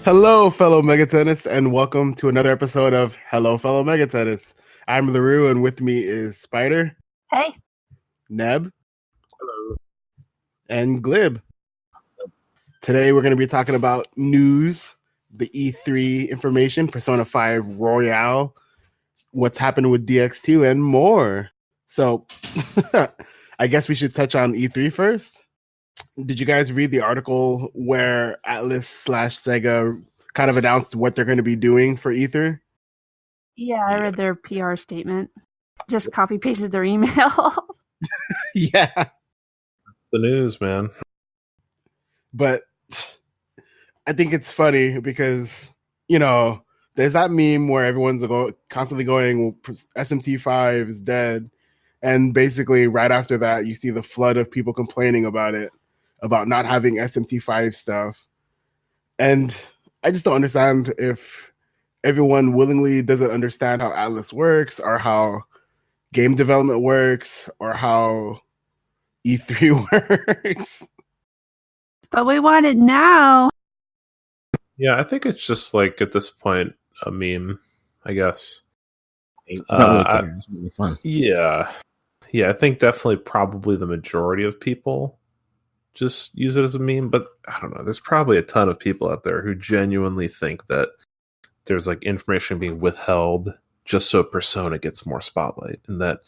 Hello, fellow Megatennis, and welcome to another episode of Hello, fellow Megatennis. I'm LaRue, and with me is Spider, Hey. Neb, Hello. and Glib. Today, we're going to be talking about news, the E3 information, Persona 5 Royale, what's happening with DX2, and more. So, I guess we should touch on E3 first. Did you guys read the article where Atlas/Sega kind of announced what they're going to be doing for E3? Yeah, I read their PR statement. Just copy pasted their email. Yeah. The news, man. But I think it's funny because, there's that meme where everyone's constantly going, SMT5 is dead. And basically right after that, you see the flood of people complaining about it, about not having SMT5 stuff. And I just don't understand if everyone willingly doesn't understand how Atlas works or how game development works or how E3 works. But we want it now. Yeah, I think it's just like at this point a meme, I guess. Not really care. It's really fun. Yeah, I think definitely probably the majority of people just use it as a meme, but I don't know. There's probably a ton of people out there who genuinely think that there's like information being withheld just so Persona gets more spotlight, and that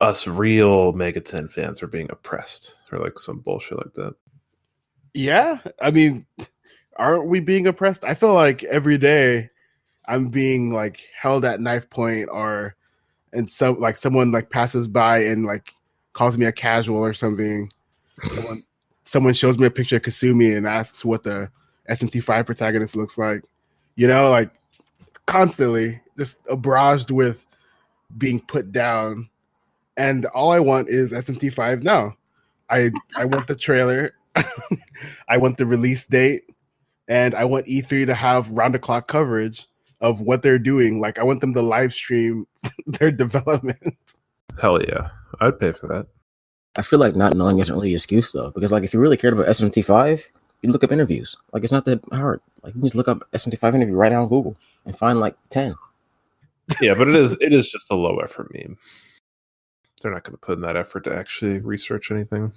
us real Mega 10 fans are being oppressed or like some bullshit like that. Yeah, I mean, aren't we being oppressed? I feel like every day I'm being like held at knife point, someone like passes by and like calls me a casual or something. Someone shows me a picture of Kasumi and asks what the SMT5 protagonist looks like. Like constantly just barraged with being put down. And all I want is SMT5 now. I want the trailer. I want the release date. And I want E3 to have round-the-clock coverage of what they're doing. Like, I want them to live stream their development. Hell yeah. I'd pay for that. I feel like not knowing isn't really an excuse, though. Because, like, if you really cared about SMT5, you look up interviews. Like, it's not that hard. Like, you can just look up SMT5 interview right now on Google and find, like, 10. Yeah, but it is just a low-effort meme. They're not going to put in that effort to actually research anything.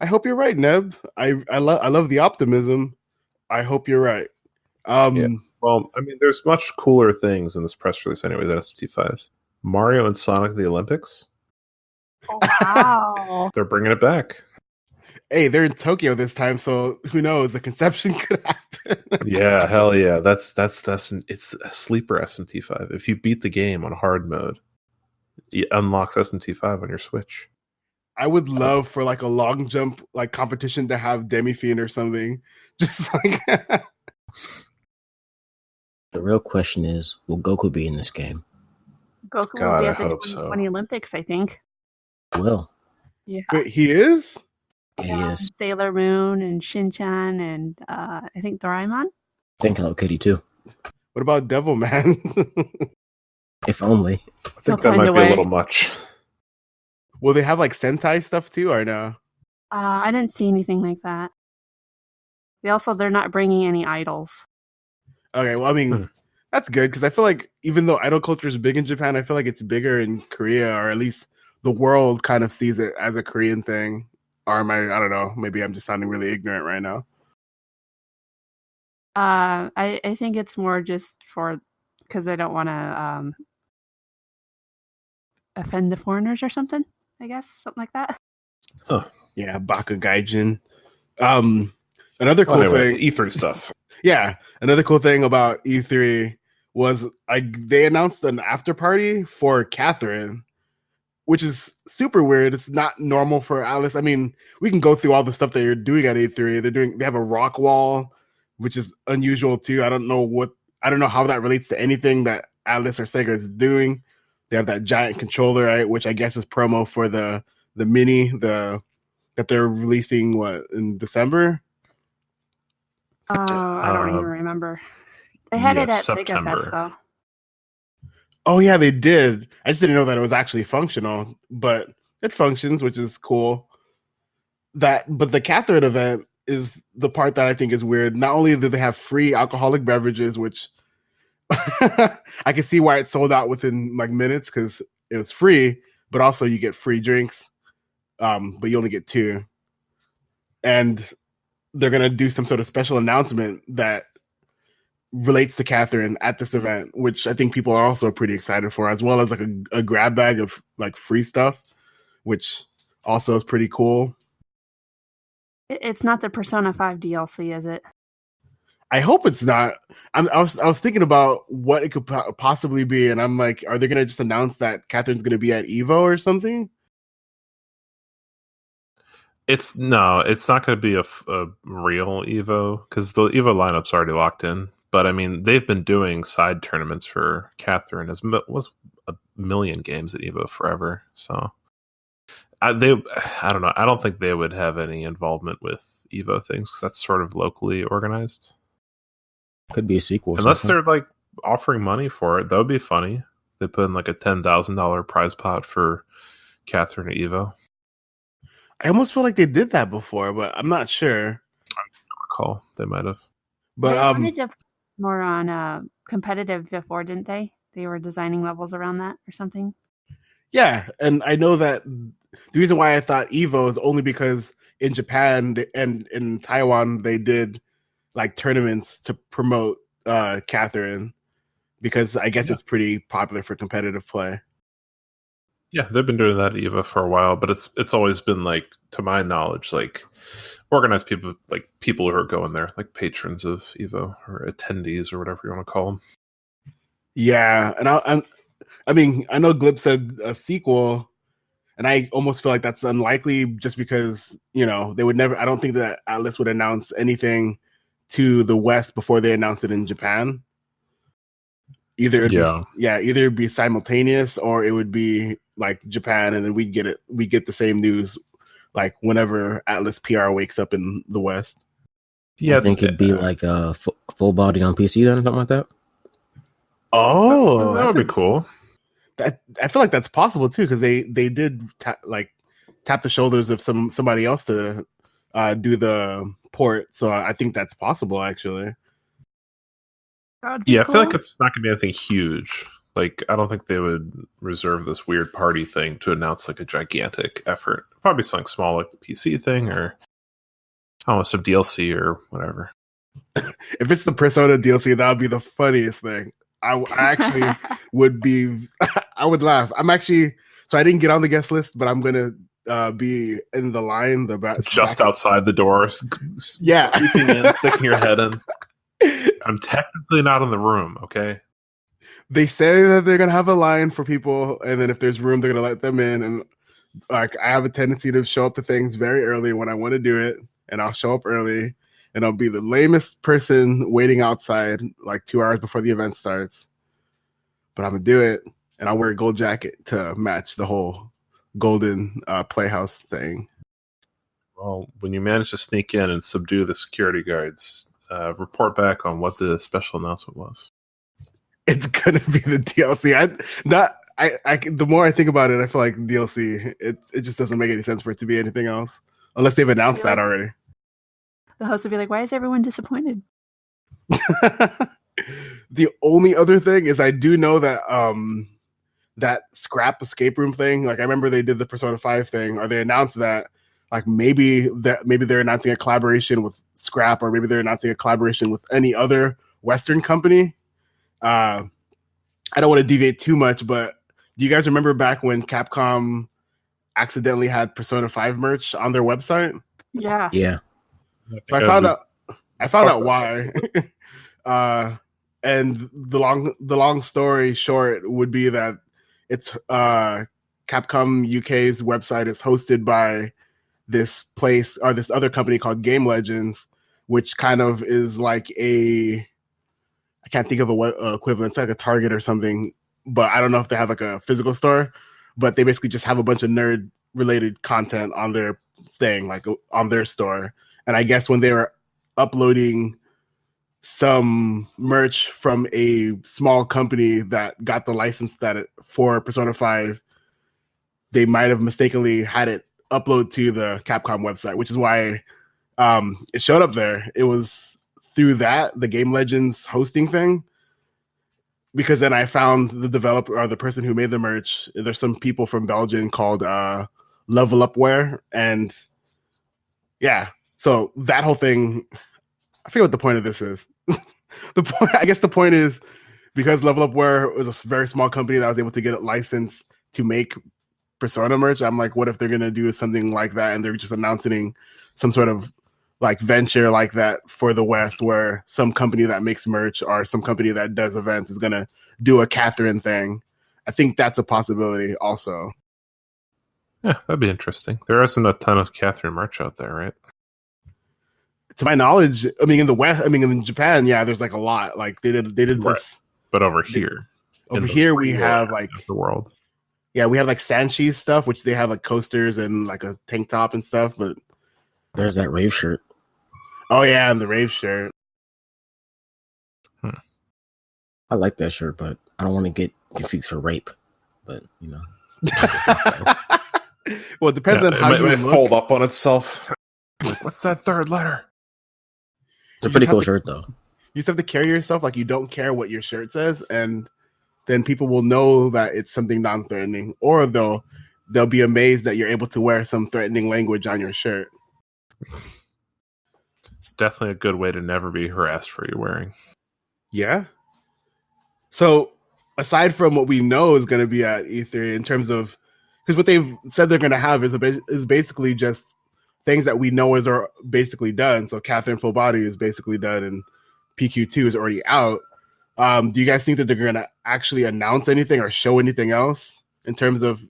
I hope you're right, Neb. I love the optimism. I hope you're right. Yeah. Well, I mean, there's much cooler things in this press release anyway than SMT5. Mario and Sonic the Olympics. Oh, wow. They're bringing it back. Hey, they're in Tokyo this time, so who knows? The conception could happen. Yeah, hell yeah. It's a sleeper SMT5. If you beat the game on hard mode, it unlocks SMT5 on your Switch. I would love for like a long jump like competition to have Demi-Fiend or something. Just like The real question is, will Goku be in this game? Goku God, will be I at the hope 2020 Olympics, I think. Will. Yeah. Wait, he is? Yeah, he is. Sailor Moon and Shin-chan and I think Doraemon. I think Hello Kitty, too. What about Devilman? If only. I think that might be a little much. Will they have like Sentai stuff too, or no? I didn't see anything like that. They're not bringing any idols. Okay, well, I mean, that's good because I feel like even though idol culture is big in Japan, I feel like it's bigger in Korea, or at least the world kind of sees it as a Korean thing. Or I don't know, maybe I'm just sounding really ignorant right now. I think it's more just because I don't want to offend the foreigners or something. I guess something like that. Huh. Yeah, Baka Gaijin. Another cool thing, E3 stuff. Yeah, another cool thing about E3 was they announced an after party for Catherine, which is super weird. It's not normal for Alice. I mean, we can go through all the stuff that you're doing at E3. They have a rock wall, which is unusual too. I don't know how that relates to anything that Alice or Sega is doing. They have that giant controller, right, which I guess is promo for the mini that they're releasing in December. I don't even remember. They had it at September. Sega Fest though. Oh yeah, they did. I just didn't know that it was actually functional, but it functions, which is cool. But the Catherine event, is the part that I think is weird. Not only do they have free alcoholic beverages, which I can see why it sold out within like minutes because it was free, but also you get free drinks, but you only get 2. And they're gonna do some sort of special announcement that relates to Catherine at this event, which I think people are also pretty excited for, as well as like a grab bag of like free stuff, which also is pretty cool. It's not the Persona 5 DLC, is it? I hope it's not. I was thinking about what it could possibly be, and I'm like, are they going to just announce that Catherine's going to be at Evo or something? It's not going to be a real Evo because the Evo lineup's already locked in. But I mean, they've been doing side tournaments for Catherine. Was a million games at Evo forever. So I don't know. I don't think they would have any involvement with Evo things because that's sort of locally organized. Could be a sequel. Unless they're like offering money for it. That would be funny. They put in like a $10,000 prize pot for Catherine at Evo. I almost feel like they did that before, but I'm not sure. I don't recall. They might have. But they wanted to more on competitive before, didn't they? They were designing levels around that or something. Yeah, and I know that the reason why I thought Evo is only because in Japan and in Taiwan they did like tournaments to promote Catherine, because I guess it's pretty popular for competitive play. Yeah, they've been doing that at Evo for a while, but it's always been like, to my knowledge, like organized people, like people who are going there, like patrons of Evo or attendees or whatever you want to call them. Yeah, and I mean, I know Glib said a sequel, and I almost feel like that's unlikely just because, you know, they would never. I don't think that Atlas would announce anything to the West before they announce it in Japan. Either it'd be simultaneous, or it would be like Japan, and then we get the same news like whenever Atlas PR wakes up in the West. Yeah, I think it'd be like a full body on PC then, or something like that. Oh, that would be cool. I feel like that's possible too, because they did tap the shoulders of somebody else to do the port, so I think that's possible actually. Yeah, I feel like it's not going to be anything huge. Like, I don't think they would reserve this weird party thing to announce like a gigantic effort. Probably something small like the PC thing, or some DLC or whatever. If it's the Persona DLC, that would be the funniest thing. I actually would be. I would laugh. So I didn't get on the guest list, but I'm gonna be in the line. Just outside the doors. Yeah, creeping in, sticking your head in. I'm technically not in the room, okay? They say that they're gonna have a line for people, and then if there's room, they're gonna let them in. And like, I have a tendency to show up to things very early when I want to do it, and I'll show up early, and I'll be the lamest person waiting outside like 2 hours before the event starts. But I'm gonna do it, and I'll wear a gold jacket to match the whole golden playhouse thing. Well, when you manage to sneak in and subdue the security guards, report back on what the special announcement was. It's gonna be the DLC. The more I think about it, I feel like DLC. It just doesn't make any sense for it to be anything else, unless they've announced that already. The host would be like, "Why is everyone disappointed?" The only other thing is, I do know that that scrap escape room thing. Like, I remember they did the Persona 5 thing, or they announced that. Like, maybe they're announcing a collaboration with Scrap, or maybe they're announcing a collaboration with any other Western company. I don't want to deviate too much, but do you guys remember back when Capcom accidentally had Persona 5 merch on their website? Yeah. So I found out why. And the long story short would be that it's Capcom UK's website is hosted by this place, or this other company called Game Legends, which kind of is like I can't think of a equivalent. It's like a Target or something, but I don't know if they have like a physical store, but they basically just have a bunch of nerd related content on their thing, like on their store. And I guess when they were uploading some merch from a small company that got the license for Persona 5, they might have mistakenly had it upload to the Capcom website, which is why it showed up there. It was through that, the Game Legends hosting thing. Because then I found the developer or the person who made the merch. There's some people from Belgium called Level Up Wear. And yeah, so that whole thing, I forget what the point of this is. I guess the point is because Level Up Wear was a very small company that was able to get it licensed to make Persona merch. I'm like, what if they're going to do something like that and they're just announcing some sort of like venture like that for the West, where some company that makes merch or some company that does events is going to do a Catherine thing. I think that's a possibility also. Yeah, that'd be interesting. There isn't a ton of Catherine merch out there, right? To my knowledge, I mean, in the West, I mean, in Japan, yeah, there's like a lot. Like they did Right. this. But over here, Over here, we have like the world. Yeah, we have like Sanshi's stuff, which they have like coasters and like a tank top and stuff. But There's that rave shirt. oh yeah, and the rave shirt. I like that shirt, but I don't want to get confused for rape. But you know, Well, it depends on how it you might look. fold up on itself. Like, what's that third letter? it's a You pretty just cool have to- shirt though. You just have to carry yourself like you don't care what your shirt says, and then people will know that it's something non-threatening, or they'll be amazed that you're able to wear some threatening language on your shirt. It's definitely a good way to never be harassed for your wearing. Yeah. So aside from what we know is going to be at E3 in terms of, because what they've said they're going to have is basically just things that we know are basically done. So Catherine Full Body is basically done, and PQ2 is already out. Do you guys think that they're going to actually announce anything or show anything else in terms of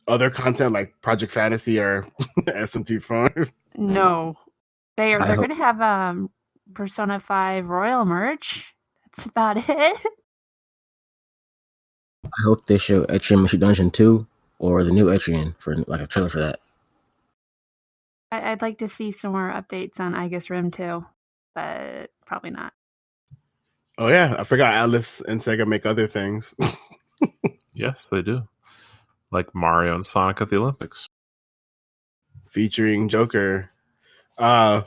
other content like Project Fantasy or SMT5? No, they're I hope- going to have Persona 5 Royal merch. That's about it. I hope they show Etrian Mystery Dungeon 2 or the new Etrian for like a trailer for that. I'd like to see some more updates on I Guess Rim 2, but probably not. Oh yeah, I forgot Atlas and Sega make other things. Yes, they do. Like Mario and Sonic at the Olympics. Featuring Joker.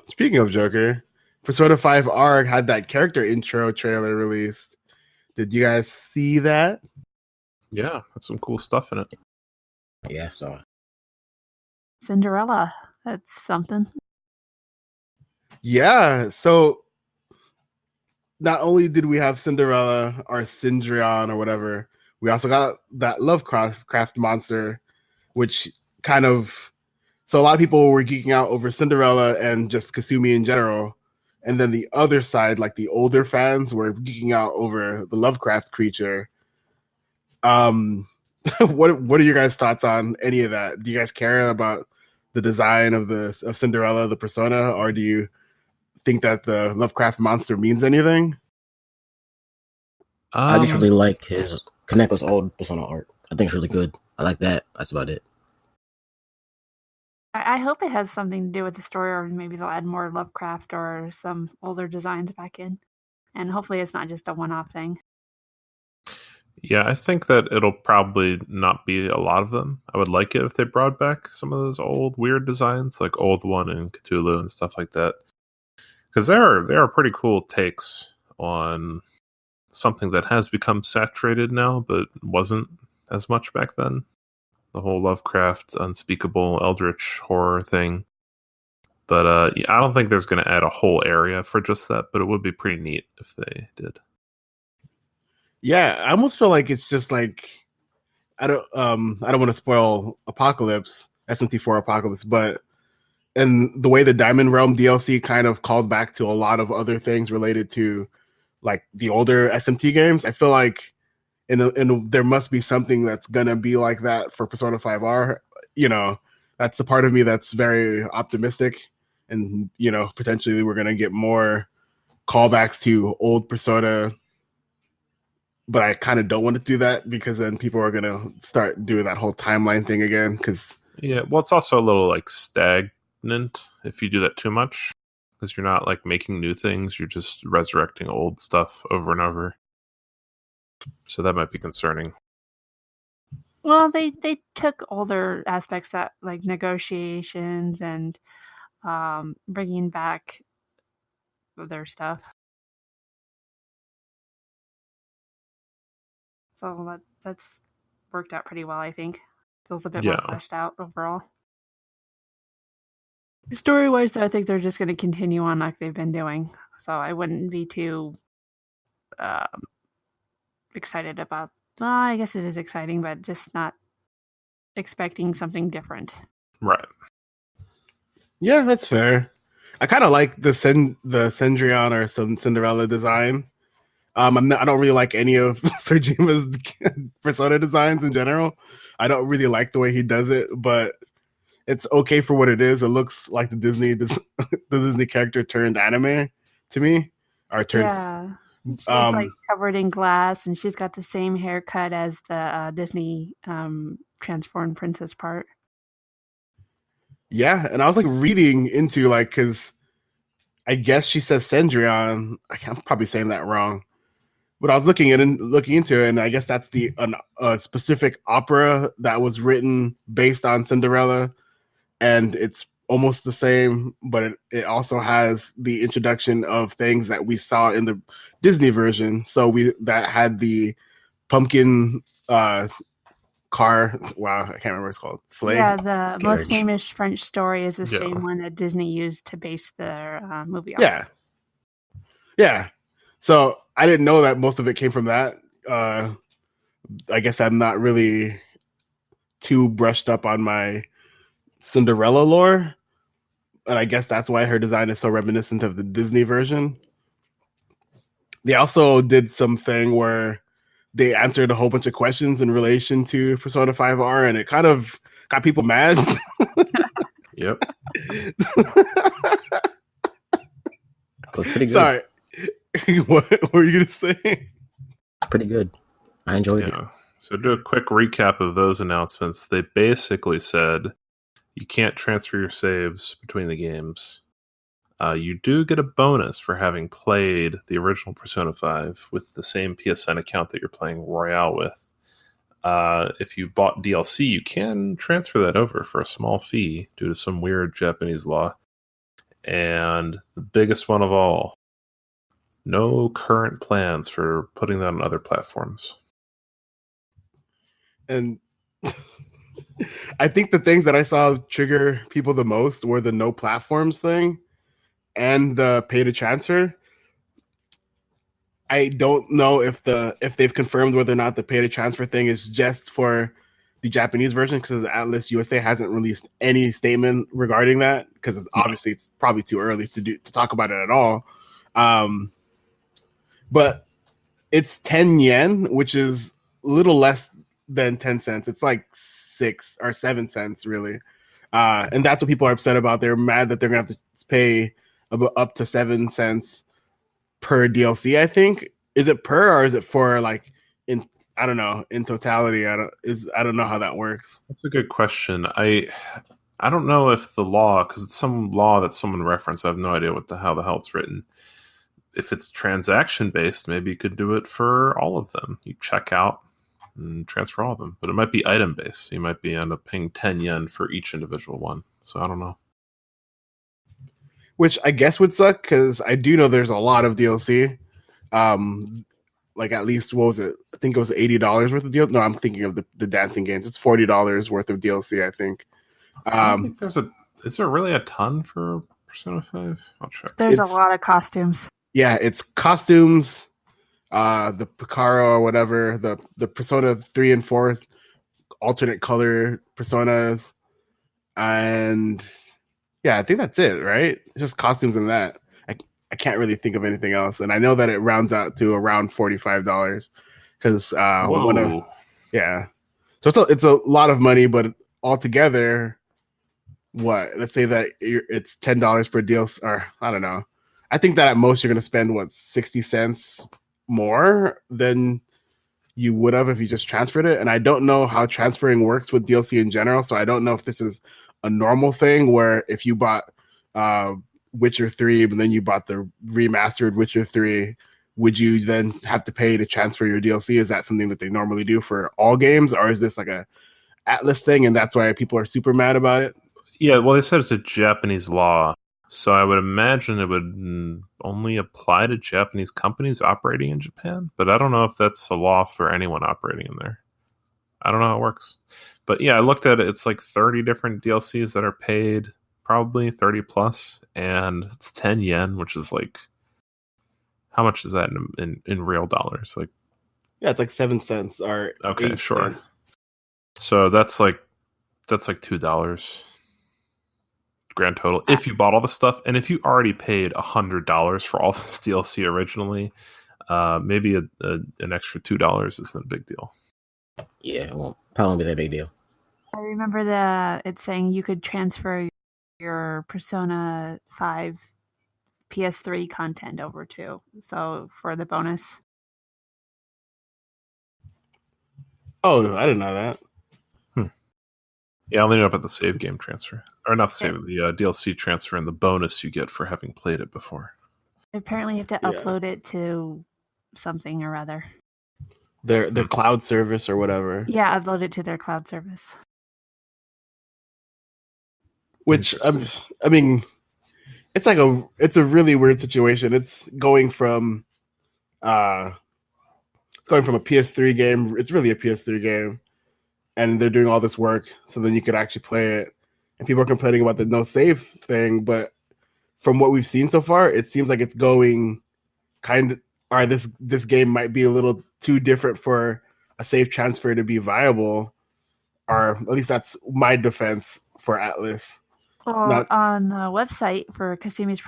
Speaking of Joker, Persona 5 ARG had that character intro trailer released. Did you guys see that? Yeah, that's some cool stuff in it. Yeah, so Cinderella. That's something. Yeah, so not only did we have Cinderella or Cindrion or whatever, we also got that Lovecraft monster, which kind of, so a lot of people were geeking out over Cinderella and just Kasumi in general. And then the other side, like the older fans, were geeking out over the Lovecraft creature. What are your guys' thoughts on any of that? Do you guys care about the design of Cinderella, the persona, or do you think that the Lovecraft monster means anything? I just really like his Kaneko's old Persona art. I think it's really good. I like that. That's about it. I hope it has something to do with the story, or maybe they'll add more Lovecraft or some older designs back in. And hopefully it's not just a one-off thing. Yeah, I think that it'll probably not be a lot of them. I would like it if they brought back some of those old weird designs, like Old One and Cthulhu and stuff like that. Because there are pretty cool takes on something that has become saturated now, but wasn't as much back then. The whole Lovecraft, unspeakable eldritch horror thing. But yeah, I don't think there's going to add a whole area for just that, but it would be pretty neat if they did. Yeah, I almost feel like it's just like I don't want to spoil Apocalypse, SMT4 Apocalypse, but and the way the Diamond Realm DLC kind of called back to a lot of other things related to like the older SMT games, I feel like there must be something that's gonna be like that for Persona 5R. You know, that's the part of me that's very optimistic, and you know, potentially we're gonna get more callbacks to old Persona. But I kind of don't want to do that because then people are gonna start doing that whole timeline thing again. Because yeah, well, it's also a little like stagnant if you do that too much, because you're not like making new things; you're just resurrecting old stuff over and over. So that might be concerning. Well, they took older aspects that like negotiations and bringing back their stuff. So that's worked out pretty well, I think. Feels a bit more fleshed out overall. Story-wise, though, I think they're just going to continue on like they've been doing. So I wouldn't be too excited about... Well, I guess it is exciting, but just not expecting something different. Right. Yeah, that's fair. I kind of like the Cendrillon or Cinderella design. I don't really like any of Sojima's Persona designs in general. I don't really like the way he does it, but it's okay for what it is. It looks like the Disney character turned anime to me. Yeah. She's like covered in glass, and she's got the same haircut as the Disney transformed princess part. Yeah, and I was like reading into like, because I guess she says Cendrillon. I'm probably saying that wrong. But I was looking into it, and I guess that's a specific opera that was written based on Cinderella, and it's almost the same, but it also has the introduction of things that we saw in the Disney version. So that had the pumpkin car. Wow, I can't remember what it's called. Sleigh. Yeah, the most famous French story is the same one that Disney used to base their movie on. Yeah. So I didn't know that most of it came from that. I guess I'm not really too brushed up on my Cinderella lore, and I guess that's why her design is so reminiscent of the Disney version. They also did something where they answered a whole bunch of questions in relation to Persona 5R, and it kind of got people mad. Yep. Looks pretty good. Sorry. What were you going to say? It's pretty good. I enjoyed it. So do a quick recap of those announcements. They basically said you can't transfer your saves between the games. You do get a bonus for having played the original Persona 5 with the same PSN account that you're playing Royale with. If you bought DLC, you can transfer that over for a small fee due to some weird Japanese law. And the biggest one of all, no current plans for putting that on other platforms. And I think the things that I saw trigger people the most were the no platforms thing and the pay to transfer. I don't know if they've confirmed whether or not the pay to transfer thing is just for the Japanese version, because Atlas USA hasn't released any statement regarding that, because obviously it's probably too early to talk about it at all. But it's 10 yen, which is a little less than 10 cents. It's like 6 or 7 cents, really. And that's what people are upset about. They're mad that they're going to have to pay up to 7 cents per DLC, I think. Is it per, or is it for like I don't know, in totality? I don't know how that works. That's a good question. I don't know if the law, because it's some law that someone referenced. I have no idea how the hell it's written. If it's transaction based, maybe you could do it for all of them. You check out and transfer all of them, but it might be item based. You might end up paying 10 yen for each individual one. So I don't know. Which I guess would suck, because I do know there's a lot of DLC. Like at least, what was it? I think it was $80 worth of DLC. No, I'm thinking of the dancing games. It's $40 worth of DLC, I think. I don't think is there really a ton for Persona 5? I'll check. There's a lot of costumes. Yeah, it's costumes, the Picaro or whatever, the Persona 3 and 4 alternate color personas, and yeah, I think that's it, right? It's just costumes and that. I can't really think of anything else, and I know that it rounds out to around $45 because yeah. So it's a lot of money, but altogether, what? Let's say that it's $10 per deal, or I don't know. I think that at most you're going to spend 60 cents more than you would have if you just transferred it. And I don't know how transferring works with DLC in general, so I don't know if this is a normal thing where if you bought Witcher 3, but then you bought the remastered Witcher 3, would you then have to pay to transfer your DLC? Is that something that they normally do for all games, or is this like a Atlas thing and that's why people are super mad about it? Yeah, well, they said it's a Japanese law, so I would imagine it would only apply to Japanese companies operating in Japan. But I don't know if that's a law for anyone operating in there. I don't know how it works. But yeah, I looked at it. It's like 30 different DLCs that are paid, probably 30 plus, and it's 10 yen, which is like, how much is that in real dollars? Like, Yeah, it's like 7 cents or okay, 8 sure. cents. So that's like $2 grand total if you bought all the stuff, and if you already paid $100 for all this DLC originally, maybe an extra $2 isn't a big deal. Yeah, it won't probably be that big deal. I remember it's saying you could transfer your Persona 5 PS3 content over too. So for the bonus. Oh, I didn't know that. Yeah, I only know about the save game transfer. Or not the save, the DLC transfer and the bonus you get for having played it before. Apparently you have to upload it to something or other. Their cloud service or whatever. Yeah, upload it to their cloud service. Which, I mean, it's a really weird situation. It's going from a PS3 game. It's really a PS3 game. And they're doing all this work so then you could actually play it. And people are complaining about the no save thing, but from what we've seen so far, it seems like it's going this game might be a little too different for a save transfer to be viable, or at least that's my defense for Atlas. Well, on the website for Kasumi's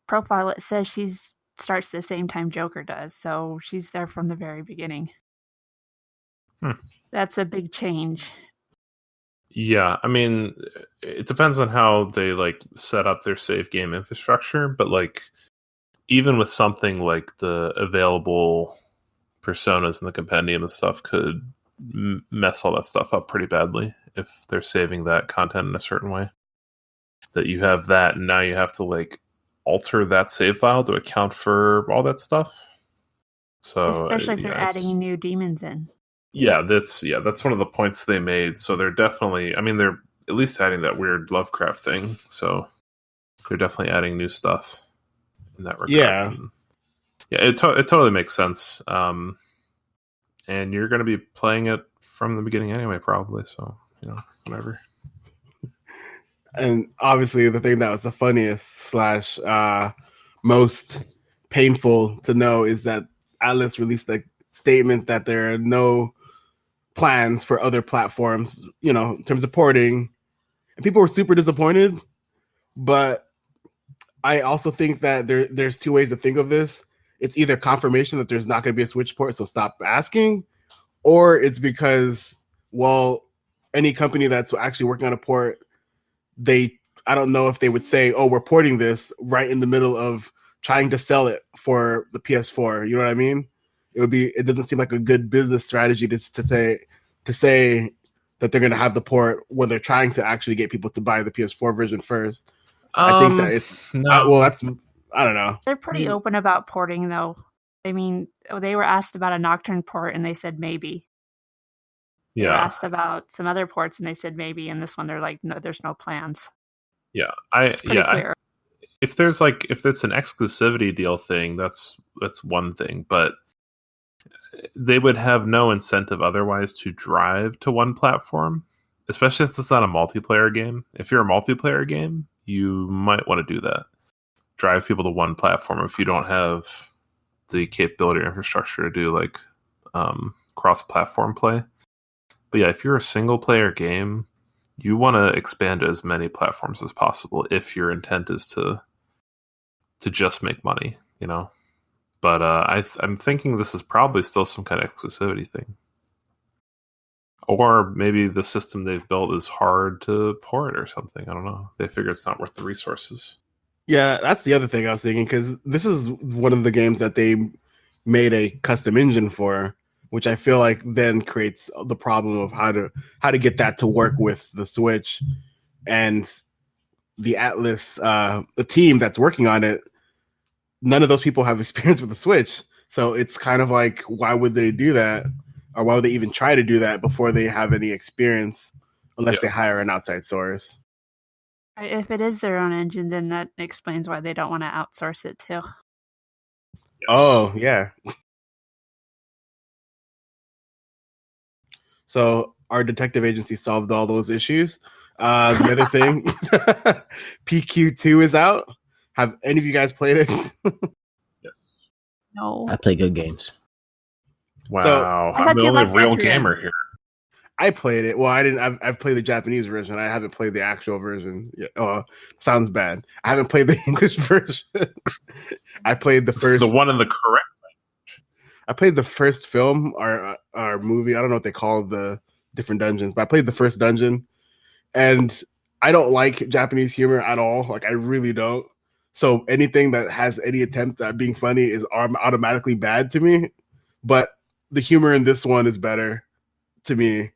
profile, it says she starts the same time Joker does, so she's there from the very beginning. That's a big change. Yeah, I mean, it depends on how they like set up their save game infrastructure, but like even with something like the available personas in the compendium and stuff could mess all that stuff up pretty badly if they're saving that content in a certain way. That you have that, and now you have to like alter that save file to account for all that stuff. So especially if they're adding new demons in. Yeah, that's one of the points they made. So they're definitely, I mean, they're at least adding that weird Lovecraft thing. So they're definitely adding new stuff in that regard. Yeah, and it totally makes sense. And you're going to be playing it from the beginning anyway, probably. So whatever. And obviously, the thing that was the funniest / most painful to know is that Atlas released a statement that there are no plans for other platforms, in terms of porting. And people were super disappointed. But I also think that there's two ways to think of this. It's either confirmation that there's not going to be a Switch port, so stop asking, or it's because, well, any company that's actually working on a port, I don't know if they would say, oh, we're porting this right in the middle of trying to sell it for the PS4. You know what I mean? It doesn't seem like a good business strategy to say that they're going to have the port when they're trying to actually get people to buy the PS4 version first. I think that it's I don't know. They're pretty open about porting, though. I mean, they were asked about a Nocturne port, and they said maybe. Yeah. They were asked about some other ports, and they said maybe. And this one, they're like, no, there's no plans. Yeah, it's pretty clear. If it's an exclusivity deal thing, that's one thing, but they would have no incentive otherwise to drive to one platform, especially if it's not a multiplayer game. If you're a multiplayer game, you might want to do that. Drive people to one platform if you don't have the capability or infrastructure to do like cross-platform play. But yeah, if you're a single-player game, you want to expand to as many platforms as possible if your intent is to just make money, But I'm thinking this is probably still some kind of exclusivity thing. Or maybe the system they've built is hard to port or something. I don't know. They figure it's not worth the resources. Yeah, that's the other thing I was thinking, because this is one of the games that they made a custom engine for, which I feel like then creates the problem of how to get that to work with the Switch. And the Atlas, the team that's working on it, none of those people have experience with the Switch. So it's kind of like, why would they do that? Or why would they even try to do that before they have any experience, unless they hire an outside source? If it is their own engine, then that explains why they don't want to outsource it too. Oh, yeah. So our detective agency solved all those issues. The other thing, PQ2 is out. Have any of you guys played it? Yes. No. I play good games. Wow. So, I'm the only real gamer here. I played it. Well, I didn't. I've played the Japanese version. I haven't played the actual version. Yeah. Oh, sounds bad. I haven't played the English version. I played the first, the one in the correct. I played the first film or movie. I don't know what they call the different dungeons, but I played the first dungeon, and I don't like Japanese humor at all. Like I really don't. So anything that has any attempt at being funny is automatically bad to me. But the humor in this one is better to me.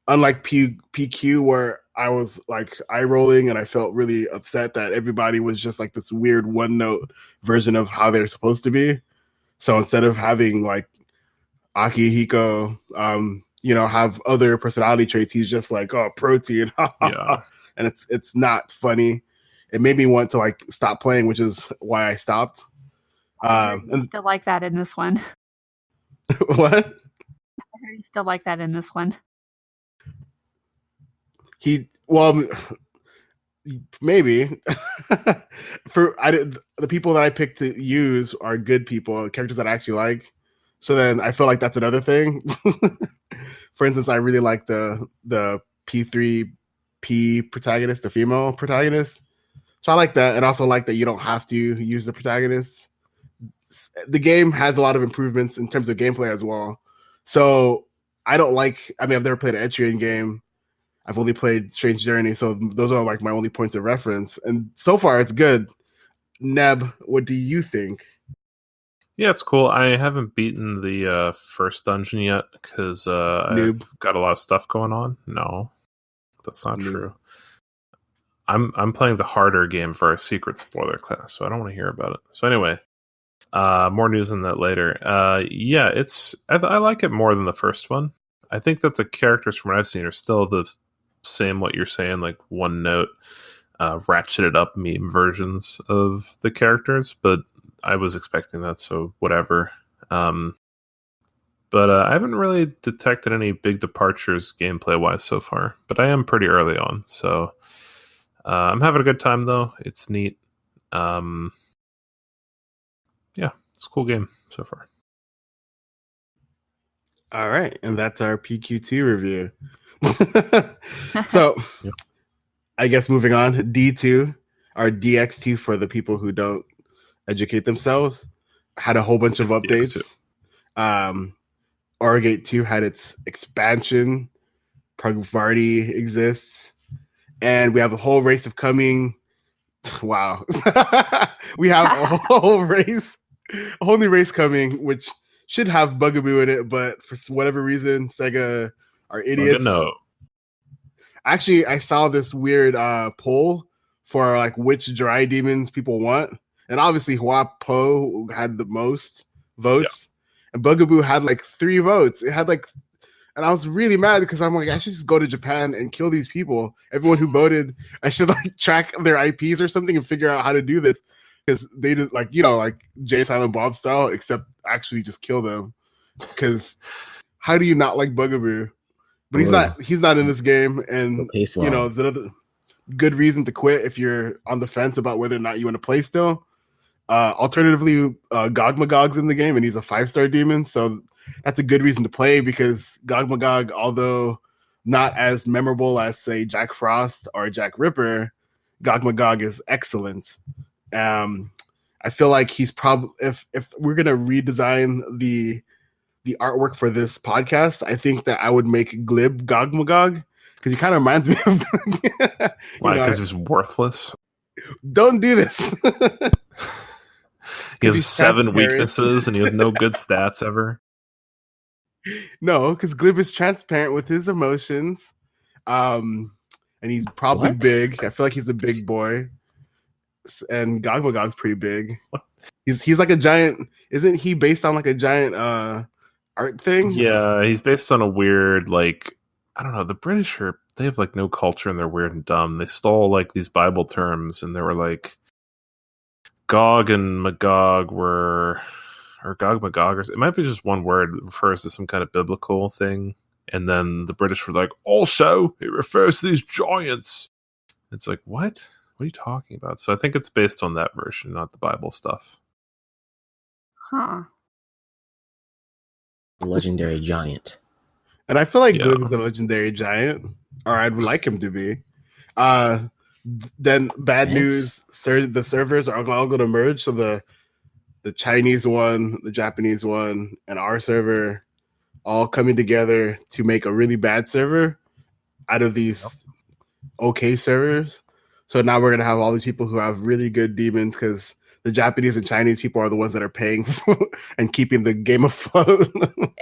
Unlike PQ, where I was like eye rolling and I felt really upset that everybody was just like this weird one note version of how they're supposed to be. So instead of having like Akihiko, have other personality traits, he's just like, oh, protein. Yeah. And it's not funny. It made me want to like stop playing, which is why I stopped. And still like that in this one. What? I heard you still like that in this one. Maybe the people that I picked to use are good people, characters that I actually like. So then I feel like that's another thing. For instance, I really like the P3P protagonist, the female protagonist. So I like that, and also like that you don't have to use the protagonist. The game has a lot of improvements in terms of gameplay as well. So I've never played an Etrian game. I've only played Strange Journey, so those are like my only points of reference. And so far, it's good. Neb, what do you think? Yeah, it's cool. I haven't beaten the first dungeon yet because I've got a lot of stuff going on. No, that's not true. I'm playing the harder game for our secret spoiler class, so I don't want to hear about it. So anyway, more news on that later. Yeah, I like it more than the first one. I think that the characters from what I've seen are still the same, what you're saying, like one note, ratcheted up meme versions of the characters, but I was expecting that, so whatever. But I haven't really detected any big departures gameplay-wise so far, but I am pretty early on, so I'm having a good time, though. It's neat. Yeah, it's a cool game so far. All right, and that's our PQ2 review. So, yeah. I guess moving on, D2, our DX2 for the people who don't educate themselves, had a whole bunch of updates. Orgate 2 had its expansion. Pragvardi exists. And we have a whole race of coming. Wow. We have a whole new race coming, which should have Bugaboo in it, but for whatever reason, Sega are idiots. No. Actually, I saw this weird poll for like which dry demons people want, and obviously Huapo had the most votes, and Bugaboo had like 3 votes. It had like, and I was really mad because I'm like, I should just go to Japan and kill these people. Everyone who voted, I should like track their IPs or something and figure out how to do this, because they did like Jay Silent Bob style, except actually just kill them. Because how do you not like Bugaboo? But he's not in this game, and there's another good reason to quit if you're on the fence about whether or not you want to play still. Alternatively, Gogmagog's in the game, and he's a 5-star demon, so that's a good reason to play, because Gogmagog, although not as memorable as say Jack Frost or Jack Ripper, Gogmagog is excellent. I feel like he's probably, if we're gonna redesign the artwork for this podcast, I think that I would make Glib Gogmagog, because he kind of reminds me of why? Because he's worthless. Don't do this. He has 7 weaknesses and he has no good stats ever. No, because Glib is transparent with his emotions, and he's probably big. I feel like he's a big boy, and Gogmagog's pretty big. He's like a giant. Isn't he based on like a giant art thing? Yeah, he's based on a weird, like, I don't know, the British are they have like no culture and they're weird and dumb. They stole like these Bible terms and they were like Gog and Magog were, or Gog Magog, or it might be just one word. It refers to some kind of biblical thing. And then the British were like, also, it refers to these giants. It's like, what? What are you talking about? So I think it's based on that version, not the Bible stuff. Huh. A legendary giant. And I feel like Glib is a legendary giant, or I'd like him to be. Then bad news, the servers are all going to merge. So the Chinese one, the Japanese one, and our server all coming together to make a really bad server out of these okay servers. So now we're going to have all these people who have really good demons because the Japanese and Chinese people are the ones that are paying for and keeping the game afloat.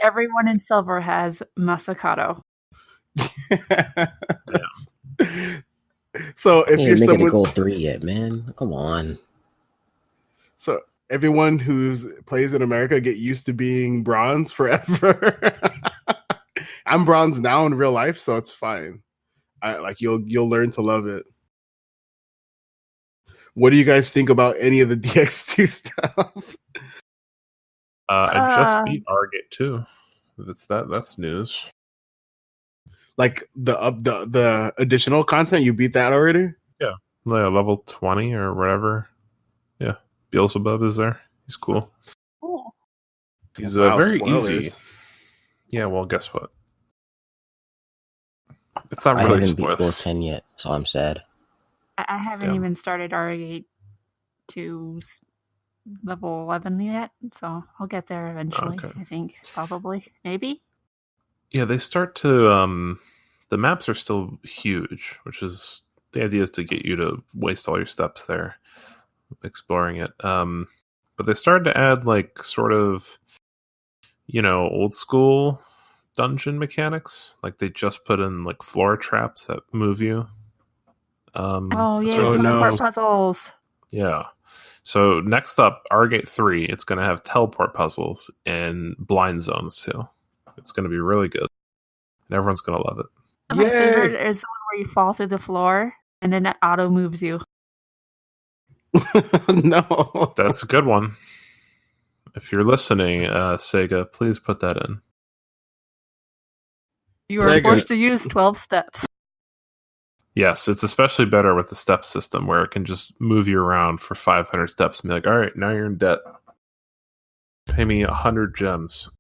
Everyone in silver has Masakato. So if you're someone, gold 3 yet, man, come on. So everyone who's plays in America get used to being bronze forever. I'm bronze now in real life, so it's fine. You'll learn to love it. What do you guys think about any of the DX2 stuff? I just beat Argate 2. That's news. Like the additional content, you beat that already? Yeah, level 20 or whatever. Yeah, Beelzebub is there. He's cool. Cool. He's very easy. Yeah, well, guess what? It's not really spoilers. I haven't beat 410 yet, so I'm sad. I haven't even started Argate 2 level 11 yet, so I'll get there eventually. Okay. I think probably, maybe. Yeah, they start to. The maps are still huge, which is the idea is to get you to waste all your steps there, exploring it. But they started to add like sort of, old school dungeon mechanics. Like they just put in like floor traps that move you. Teleport puzzles. Yeah. So next up, Argate 3, it's going to have teleport puzzles and blind zones too. It's going to be really good. And everyone's going to love it. My favorite is the one where you fall through the floor and then it auto moves you. No. That's a good one. If you're listening, Sega, please put that in. You are forced to use 12 steps. Yes, it's especially better with the step system where it can just move you around for 500 steps and be like, all right, now you're in debt. Pay me 100 gems.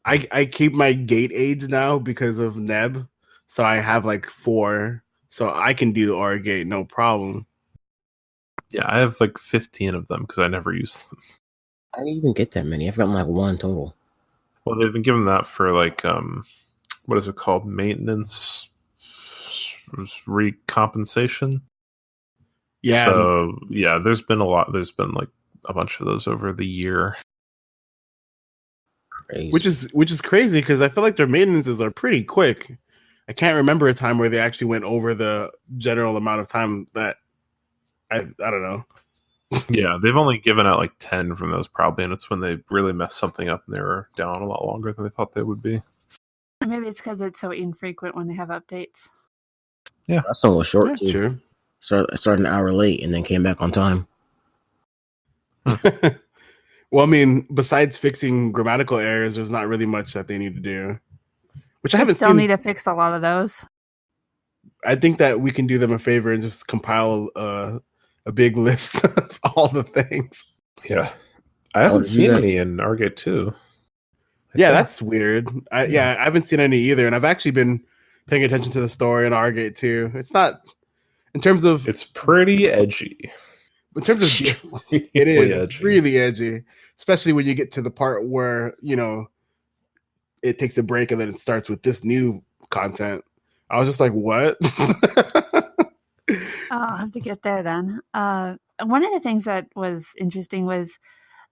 I keep my gate aids now because of Neb. So I have like 4. So I can do Argate, no problem. Yeah, I have like 15 of them because I never use them. I didn't even get that many. I've gotten like 1 total. Well, they've been given that for like, what is it called? Maintenance recompensation? Yeah. So, yeah, there's been a lot. There's been like a bunch of those over the year. Crazy. Which is crazy because I feel like their maintenances are pretty quick. I can't remember a time where they actually went over the general amount of time that I don't know. Yeah, they've only given out like 10 from those probably, and it's when they really messed something up and they were down a lot longer than they thought they would be. Maybe it's because it's so infrequent when they have updates. Yeah. That song was short, too. Sure. Started an hour late and then came back on time. Well, I mean, besides fixing grammatical errors, there's not really much that they need to do. Which I haven't still need to fix a lot of those. I think that we can do them a favor and just compile a big list of all the things. Yeah. I haven't seen any in Argate 2. Yeah, that's weird. I haven't seen any either, and I've actually been paying attention to the story in Argate 2. It's not, in terms of... It's pretty edgy. In terms of... it is. It's really edgy. Especially when you get to the part where, it takes a break and then it starts with this new content. I was just like, what? I'll have to get there then. One of the things that was interesting was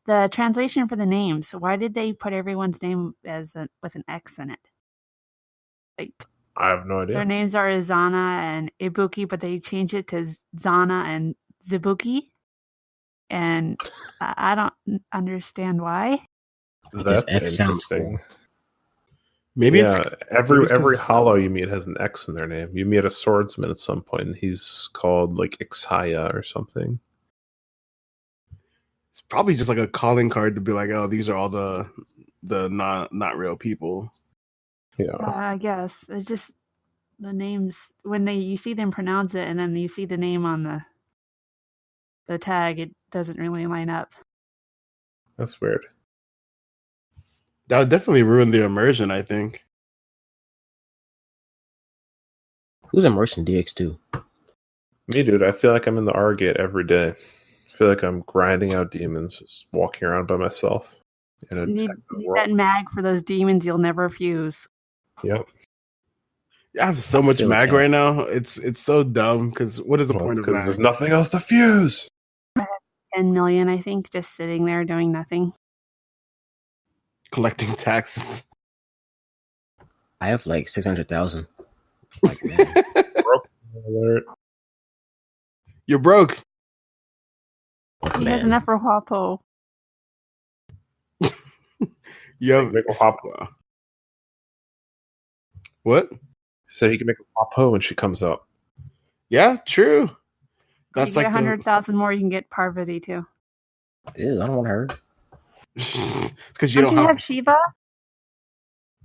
the translation for the names. Why did they put everyone's name with an X in it? Like, I have no idea. Their names are Izana and Ibuki, but they changed it to Zana and Zibuki. And I don't understand why. That's interesting. Maybe Yeah, it's every 'cause hollow you meet has an X in their name. You meet a swordsman at some point, and he's called like Ixaya or something. it's probably just like a calling card to be like, oh, these are all the not real people. Yeah, I guess it's just the names when you see them pronounce it, and then you see the name on the tag. It doesn't really line up. that's weird. That would definitely ruin the immersion, I think. Who's immersed in DX2? Me, dude, I feel like I'm in the R gate every day. I feel like I'm grinding out demons, just walking around by myself in a Need techno that world. mag for those demons you'll never fuse. Yep. I have so much Feel mag attacked. right now. It's so dumb because what is the Well, point it's of because there's mag? nothing else to fuse. 10 million, I think, just sitting there doing nothing. Collecting taxes. I have like 600,000. Like, man. Broke alert. You're broke. He has enough for Huapo. You have Make a hop. what? Said he can make a hop ho when she comes up. Yeah, true. You That's get like 100,000 more, you can get Parvati too. Ew, I don't want her. because you Don't don't you have. have Shiva?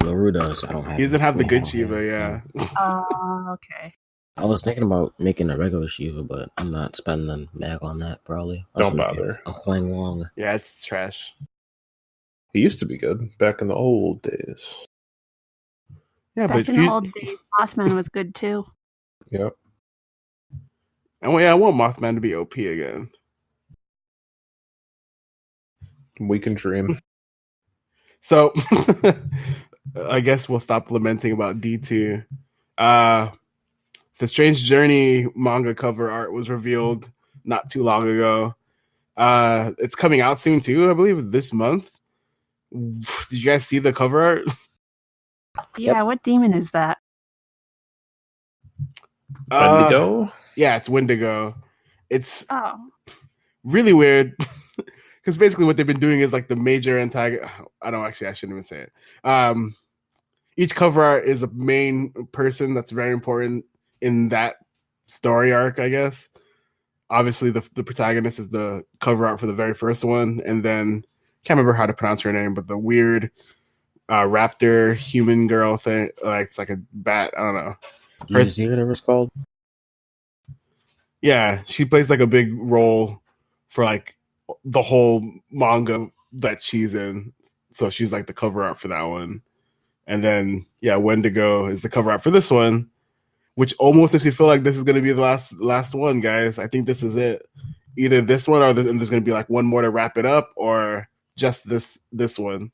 Laru does. I don't have. He doesn't have the I good don't Shiva. have- Yeah. Okay. I was thinking about making a regular Shiva, but I'm not spending mag on that. Probably. I'll Don't just make bother. it a Huang Long. Yeah, it's trash. He used to be good back in the old days. Yeah, Back but in the old days, Mossman was good too. Yep. and yeah, I want Mothman to be OP again. We can dream. So I guess we'll stop lamenting about D2. The Strange Journey manga cover art was revealed not too long ago. It's coming out soon too, I believe this month. Did you guys see the cover art? Yeah, what demon is that? Wendigo? Yeah, it's Wendigo. It's Oh, really weird because basically what they've been doing is like the major antagonist. I shouldn't even say it. Each cover art is a main person that's very important in that story arc, I guess. Obviously, the protagonist is the cover art for the very first one, and then can't remember how to pronounce her name, but the weird raptor human girl thing, like it's like a bat. I don't know. Do you see whatever it's called? Yeah, she plays like a big role for like the whole manga that she's in. So she's like the cover art for that one. And then yeah, Wendigo is the cover art for this one, which almost makes me feel like this is going to be the last one, guys. I think this is it. Either this one or there's going to be like one more to wrap it up, or just this one.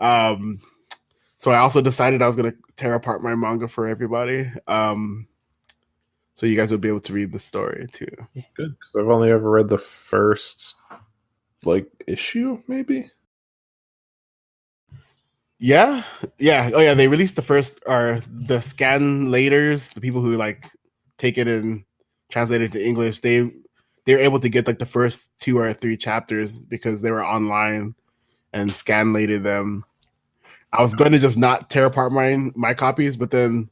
So I also decided I was going to tear apart my manga for everybody. So you guys will be able to read the story too. Good, because I've only ever read the first like issue, maybe. Yeah. Oh yeah, they released the first or the scan laters, the people who like take it and translate it to English. They were able to get like the first 2 or 3 chapters because they were online and scan lated them. I was going to just not tear apart my copies, but then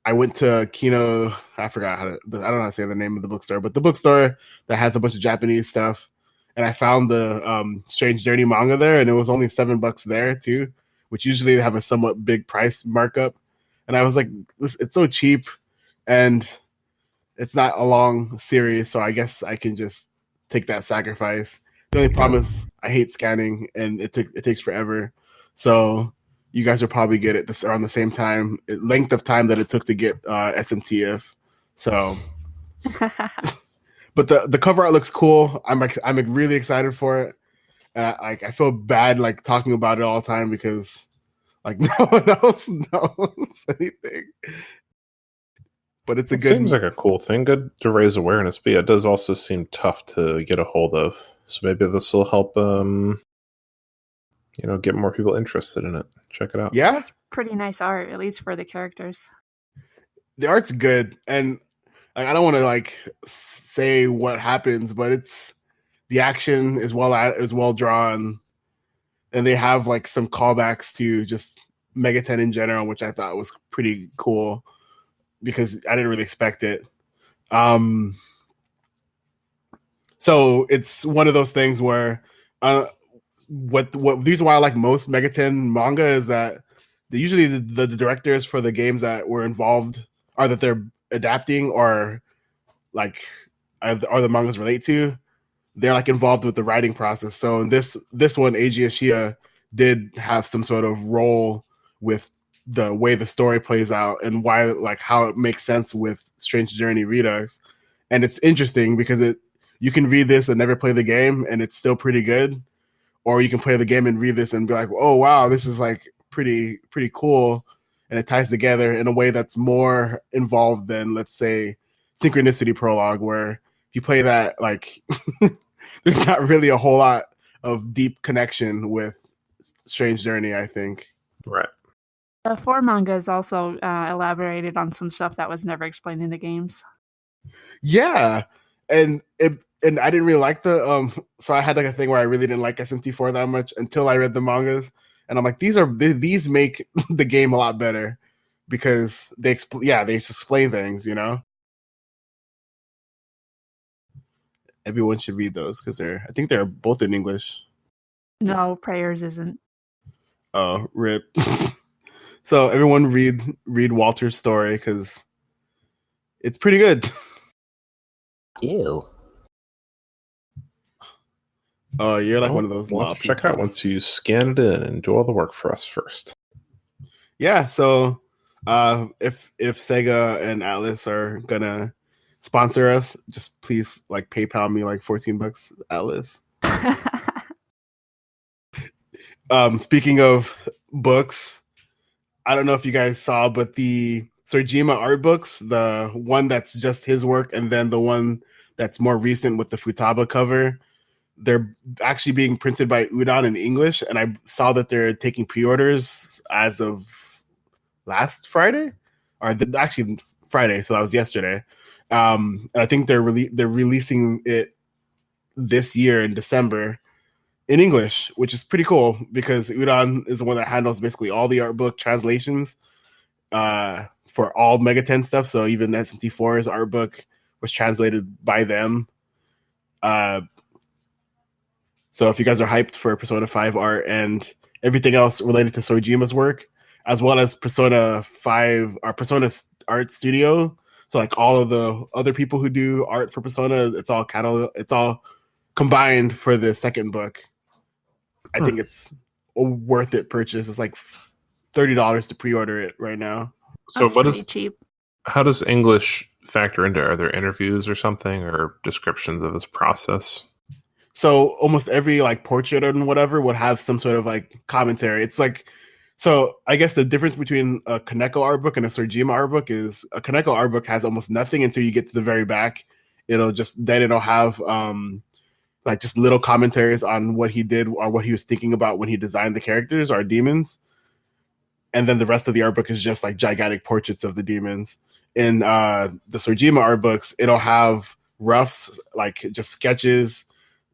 I went to Kino. I forgot I don't know how to say the name of the bookstore, but the bookstore that has a bunch of Japanese stuff, and I found the Strange Journey manga there, and it was only $7 there too, which usually they have a somewhat big price markup. And I was like, it's so cheap, and it's not a long series, so I guess I can just take that sacrifice. The only problem is I hate scanning, and it takes forever. So you guys will probably get it this around the same time, length of time that it took to get SMTF. So, but the cover art looks cool. I'm really excited for it, and I feel bad like talking about it all the time because like no one else knows anything. But it Seems like a cool thing, good to raise awareness, but yeah, it does also seem tough to get a hold of. So maybe this will help get more people interested in it. Check it out. Yeah, it's pretty nice art, at least for the characters. The art's good, and like, I don't want to like say what happens, but the action is well drawn, and they have like some callbacks to just Megaten in general, which I thought was pretty cool because I didn't really expect it. So it's one of those things where what the reason why I like most Megaten manga is that usually the directors for the games that were involved are that they're adapting or like are the mangas relate to, they're like involved with the writing process. So in this one, Eiji Ishii did have some sort of role with the way the story plays out and why, like how it makes sense with Strange Journey Redux. And it's interesting because you can read this and never play the game and it's still pretty good. Or you can play the game and read this and be like, oh wow, this is like pretty cool. And it ties together in a way that's more involved than, let's say, Synchronicity Prologue, where if you play that, like there's not really a whole lot of deep connection with Strange Journey, I think. Right. The 4 mangas also elaborated on some stuff that was never explained in the games. Yeah, and I didn't really like the so I had like a thing where I really didn't like SMT4 that much until I read the mangas, and I'm like, these make the game a lot better because they explain things, you know. Everyone should read those because I think they're both in English. No, Prayers isn't. Oh, rip. So everyone read Walter's story because it's pretty good. Ew. Oh, you're like one of those. We'll check out once you scan it in and do all the work for us first. Yeah. So if Sega and Atlas are gonna sponsor us, just please like PayPal me like $14, Atlas. Speaking of books, I don't know if you guys saw, but the Sorjima art books, the one that's just his work and then the one that's more recent with the Futaba cover, they're actually being printed by Udon in English, and I saw that they're taking pre-orders as of last Friday, or actually Friday, so that was yesterday. And I think they're releasing it this year in December in English, which is pretty cool because Udon is the one that handles basically all the art book translations for all Megaten stuff. So even SMT4's art book was translated by them. So if you guys are hyped for Persona 5 art and everything else related to Sojima's work, as well as Persona 5 or Persona Art Studio, so like all of the other people who do art for Persona, it's all combined for the second book. I think it's a worth it purchase. It's like $30 to pre-order it right now. So that's cheap. How does English factor into? Are there interviews or something or descriptions of this process? So almost every like portrait and whatever would have some sort of like commentary. It's like, so I guess the difference between a Kaneko art book and a Sorjima art book is a Kaneko art book has almost nothing until you get to the very back. It'll have like just little commentaries on what he did or what he was thinking about when he designed the characters or demons. And then the rest of the art book is just like gigantic portraits of the demons. In the Sorjima art books, it'll have roughs, like just sketches,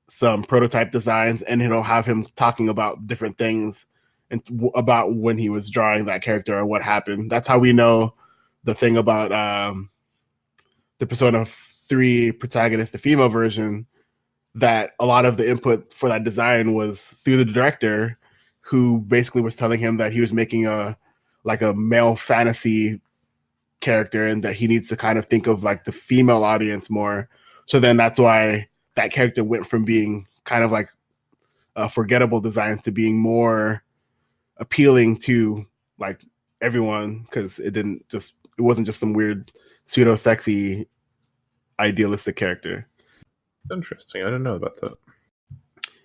some prototype designs, and it'll have him talking about different things and about when he was drawing that character or what happened. That's how we know the thing about the Persona 3 protagonist, the female version, that a lot of the input for that design was through the director, who basically was telling him that he was making a male fantasy character and that he needs to kind of think of like the female audience more. So then that's why that character went from being kind of like a forgettable design to being more appealing to like everyone, because it wasn't just some weird pseudo sexy idealistic character. Interesting. I didn't know about that.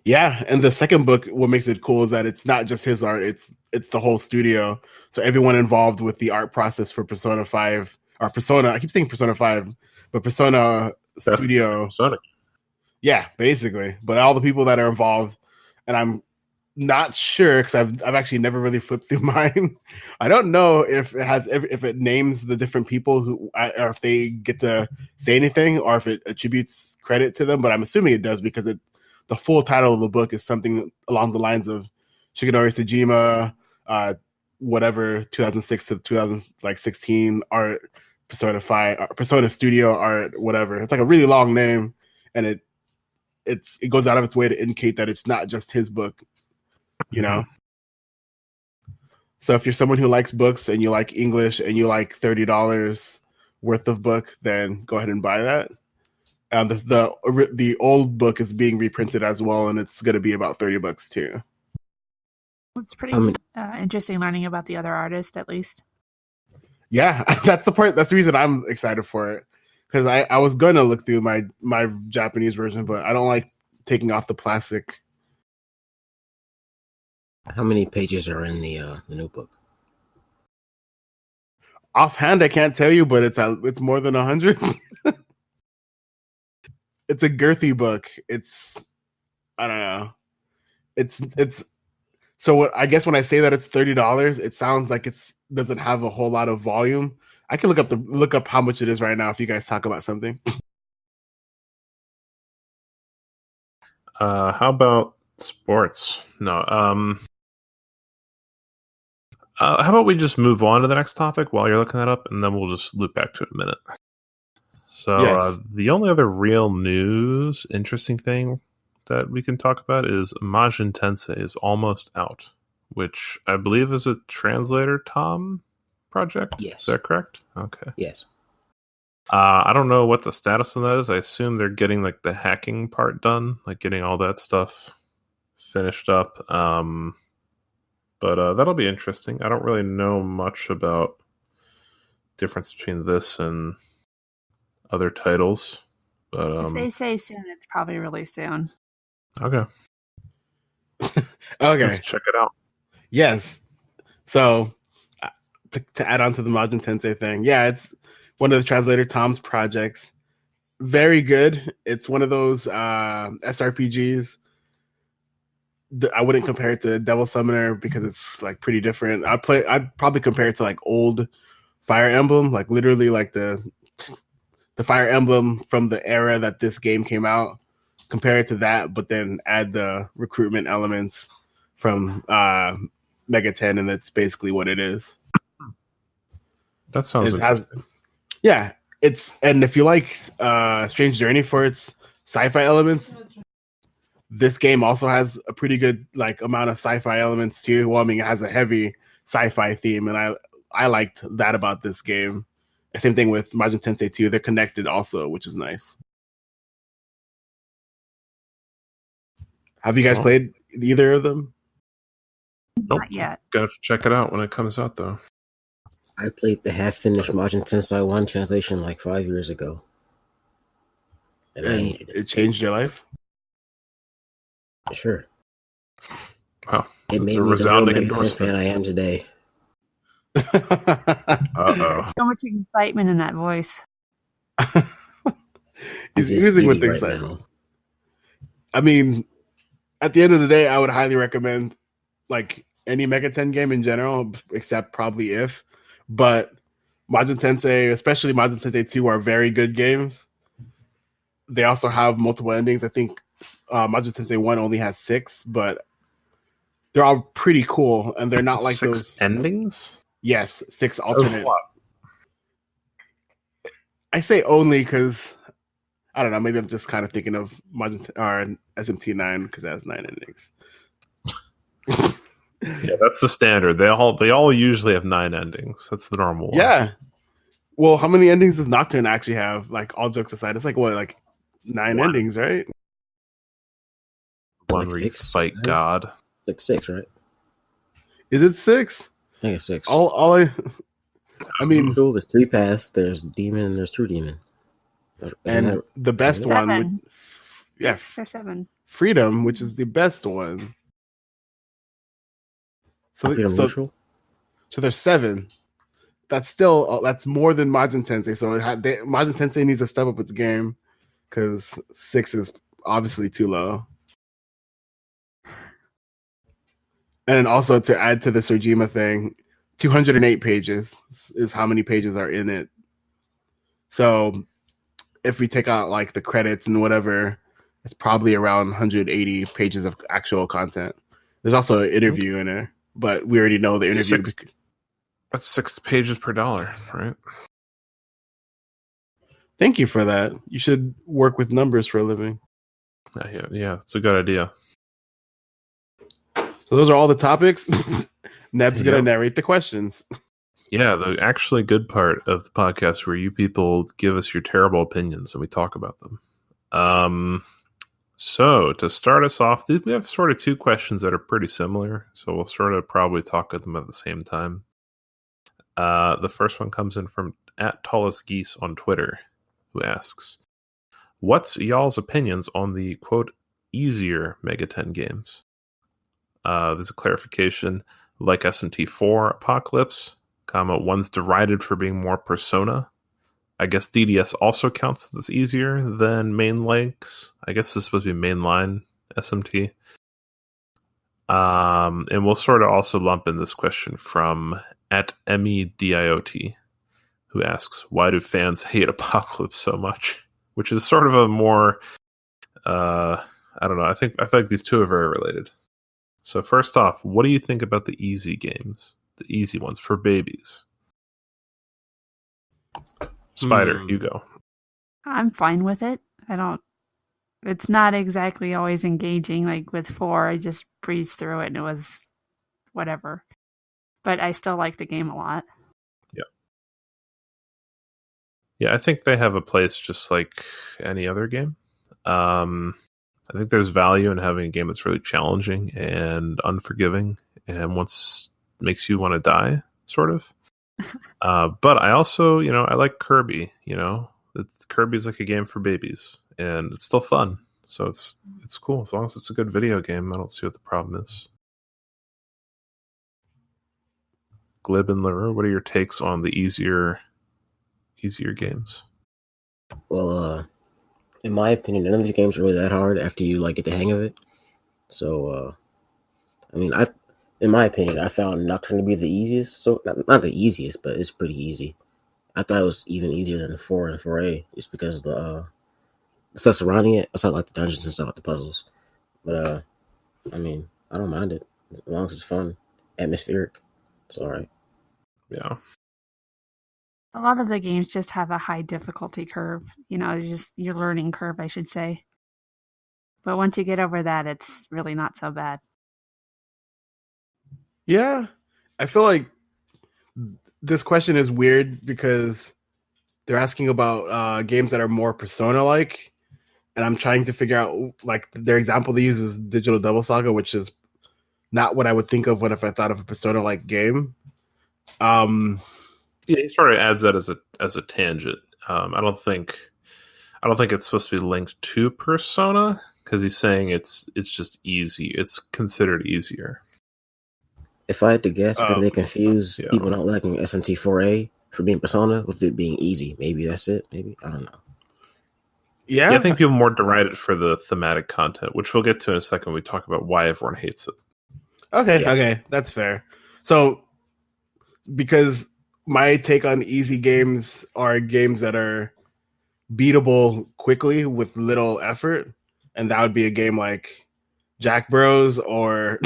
Yeah, and the second book, what makes it cool is that it's not just his art; it's the whole studio. So everyone involved with the art process for Persona 5 or Persona. I keep saying Persona 5, but Persona Studio. Persona. Yeah, basically. But all the people that are involved, and I'm not sure because I've actually never really flipped through mine. I don't know if it names the different people who, or if they get to say anything, or if it attributes credit to them. But I'm assuming it does because the full title of the book is something along the lines of Shigenori Tsujima, whatever 2006 to 2016 art, Persona 5, Persona Studio art, whatever. It's like a really long name, and it goes out of its way to indicate that it's not just his book, you know. So if you're someone who likes books and you like English and you like $30 worth of book, then go ahead and buy that. The old book is being reprinted as well, and it's going to be about $30 too. It's pretty interesting learning about the other artist, at least. Yeah, that's the reason I'm excited for it, because I was going to look through my Japanese version, but I don't like taking off the plastic. How many pages are in the notebook? Offhand, I can't tell you, but it's more than 100. It's a girthy book. I don't know. It's so what I guess when I say that it's $30, it sounds like it doesn't have a whole lot of volume. I can look up how much it is right now if you guys talk about something. How about sports? No. How about we just move on to the next topic while you're looking that up, and then we'll just loop back to it in a minute. So Yes. The only other real news, interesting thing that we can talk about is Majin Tensei is almost out, which I believe is a translator Tom project. Yes. Is that correct? Okay. Yes. I don't know what the status of that is. I assume they're getting like the hacking part done, like getting all that stuff finished up. But that'll be interesting. I don't really know much about difference between this and other titles. But If they say soon, it's probably really soon. Okay. Okay. Let's check it out. Yes. So to add on to the Majin Tensei thing, yeah, it's one of the translator Tom's projects. Very good. It's one of those SRPGs. I wouldn't compare it to Devil Summoner because it's like pretty different. I'd probably compare it to like old Fire Emblem, like literally like the Fire Emblem from the era that this game came out. Compare it to that, but then add the recruitment elements from Mega 10, and that's basically what it is. That sounds interesting. Yeah, and if you like Strange Journey for its sci-fi elements, this game also has a pretty good like amount of sci-fi elements too. Well, I mean, it has a heavy sci-fi theme, and I liked that about this game. Same thing with Majin Tensei 2. They're connected also, which is nice. Have you guys played either of them? Nope. Not yet. Gotta check it out when it comes out, though. I played the half-finished Majin Tensei 1 translation like 5 years ago. And I hated it. It changed your life? Sure. Wow. It made me the real Mega 10 fan I am today. Uh-oh. So much excitement in that voice. He's oozing with excitement. Right, I mean, at the end of the day, I would highly recommend like any Mega 10 game in general, except probably If. But Majin Tensei, especially Majin Tensei 2, are very good games. They also have multiple endings. I think Majin Tensei 1 only has 6, but they're all pretty cool, and they're not like 6 those endings. Yes, 6 alternate. I say only because I don't know. Maybe I'm just kind of thinking of SMT9 because it has 9 endings. Yeah, that's the standard. They all usually have 9 endings. That's the normal one. Yeah. Well, how many endings does Nocturne actually have? Like, all jokes aside, it's like what, like 9 endings, right? One like where 6, you fight God. Like 6, right? Is it 6? I think it's 6. I mean, Crucial, there's 3 paths, there's Demon, there's True Demon. And the best one, 6 or 7. Freedom, which is the best one. So there's 7. That's more than Majin Tensei. So Majin Tensei needs to step up its game because 6 is obviously too low. And also to add to the Sojima thing, 208 pages is how many pages are in it. So if we take out like the credits and whatever, it's probably around 180 pages of actual content. There's also an interview in there. but we already know the interview. That's 6 pages per dollar, right? Thank you for that. You should work with numbers for a living. Yeah, that's a good idea. So those are all the topics. Neb's going to narrate the questions. Yeah, the actually good part of the podcast where you people give us your terrible opinions and we talk about them. So to start us off, we have sort of 2 questions that are pretty similar. So we'll sort of probably talk at them at the same time. The first one comes in from @TallestGeese on Twitter, who asks, what's y'all's opinions on the, quote, easier Mega 10 games? There's a clarification, like SMT4 Apocalypse, one's derided for being more Persona. I guess DDS also counts as easier than main legs. I guess this is supposed to be mainline SMT. And we'll sort of also lump in this question from @MEDIOT, who asks, why do fans hate Apocalypse so much? Which is sort of a more, I don't know, I feel like these two are very related. So first off, what do you think about the easy games? The easy ones for babies? Spider, you go. I'm fine with it. It's not exactly always engaging. Like with 4, I just breezed through it and it was whatever. But I still like the game a lot. Yeah, I think they have a place just like any other game. I think there's value in having a game that's really challenging and unforgiving and makes you want to die, sort of. But I also, I like Kirby, Kirby's like a game for babies and it's still fun. So it's cool. As long as it's a good video game, I don't see what the problem is. Glib and Leroy, what are your takes on the easier games? Well, in my opinion, none of these games are really that hard after you get the hang of it. So, in my opinion, I found Nocturne to be the easiest. So not the easiest, but it's pretty easy. I thought it was even easier than 4 and 4A, just because the stuff surrounding it. Aside like the dungeons and stuff, like the puzzles. But I don't mind it as long as it's fun, atmospheric. It's all right. Yeah. A lot of the games just have a high difficulty curve. Your learning curve, I should say. But once you get over that, it's really not so bad. Yeah. I feel like this question is weird because they're asking about games that are more Persona-like. And I'm trying to figure out, their example they use is Digital Double Saga, which is not what I would think of if I thought of a Persona-like game. Yeah, he sort of adds that as a tangent. I don't think it's supposed to be linked to Persona because he's saying it's just easy. It's considered easier. If I had to guess, I think they confuse people not liking SMT4A for being Persona with it being easy. Maybe that's it. Maybe I don't know. Yeah, I think people more deride it for the thematic content, which we'll get to in a second when we talk about why everyone hates it. Okay, that's fair. So, because my take on easy games are games that are beatable quickly with little effort, and that would be a game like Jack Bros, or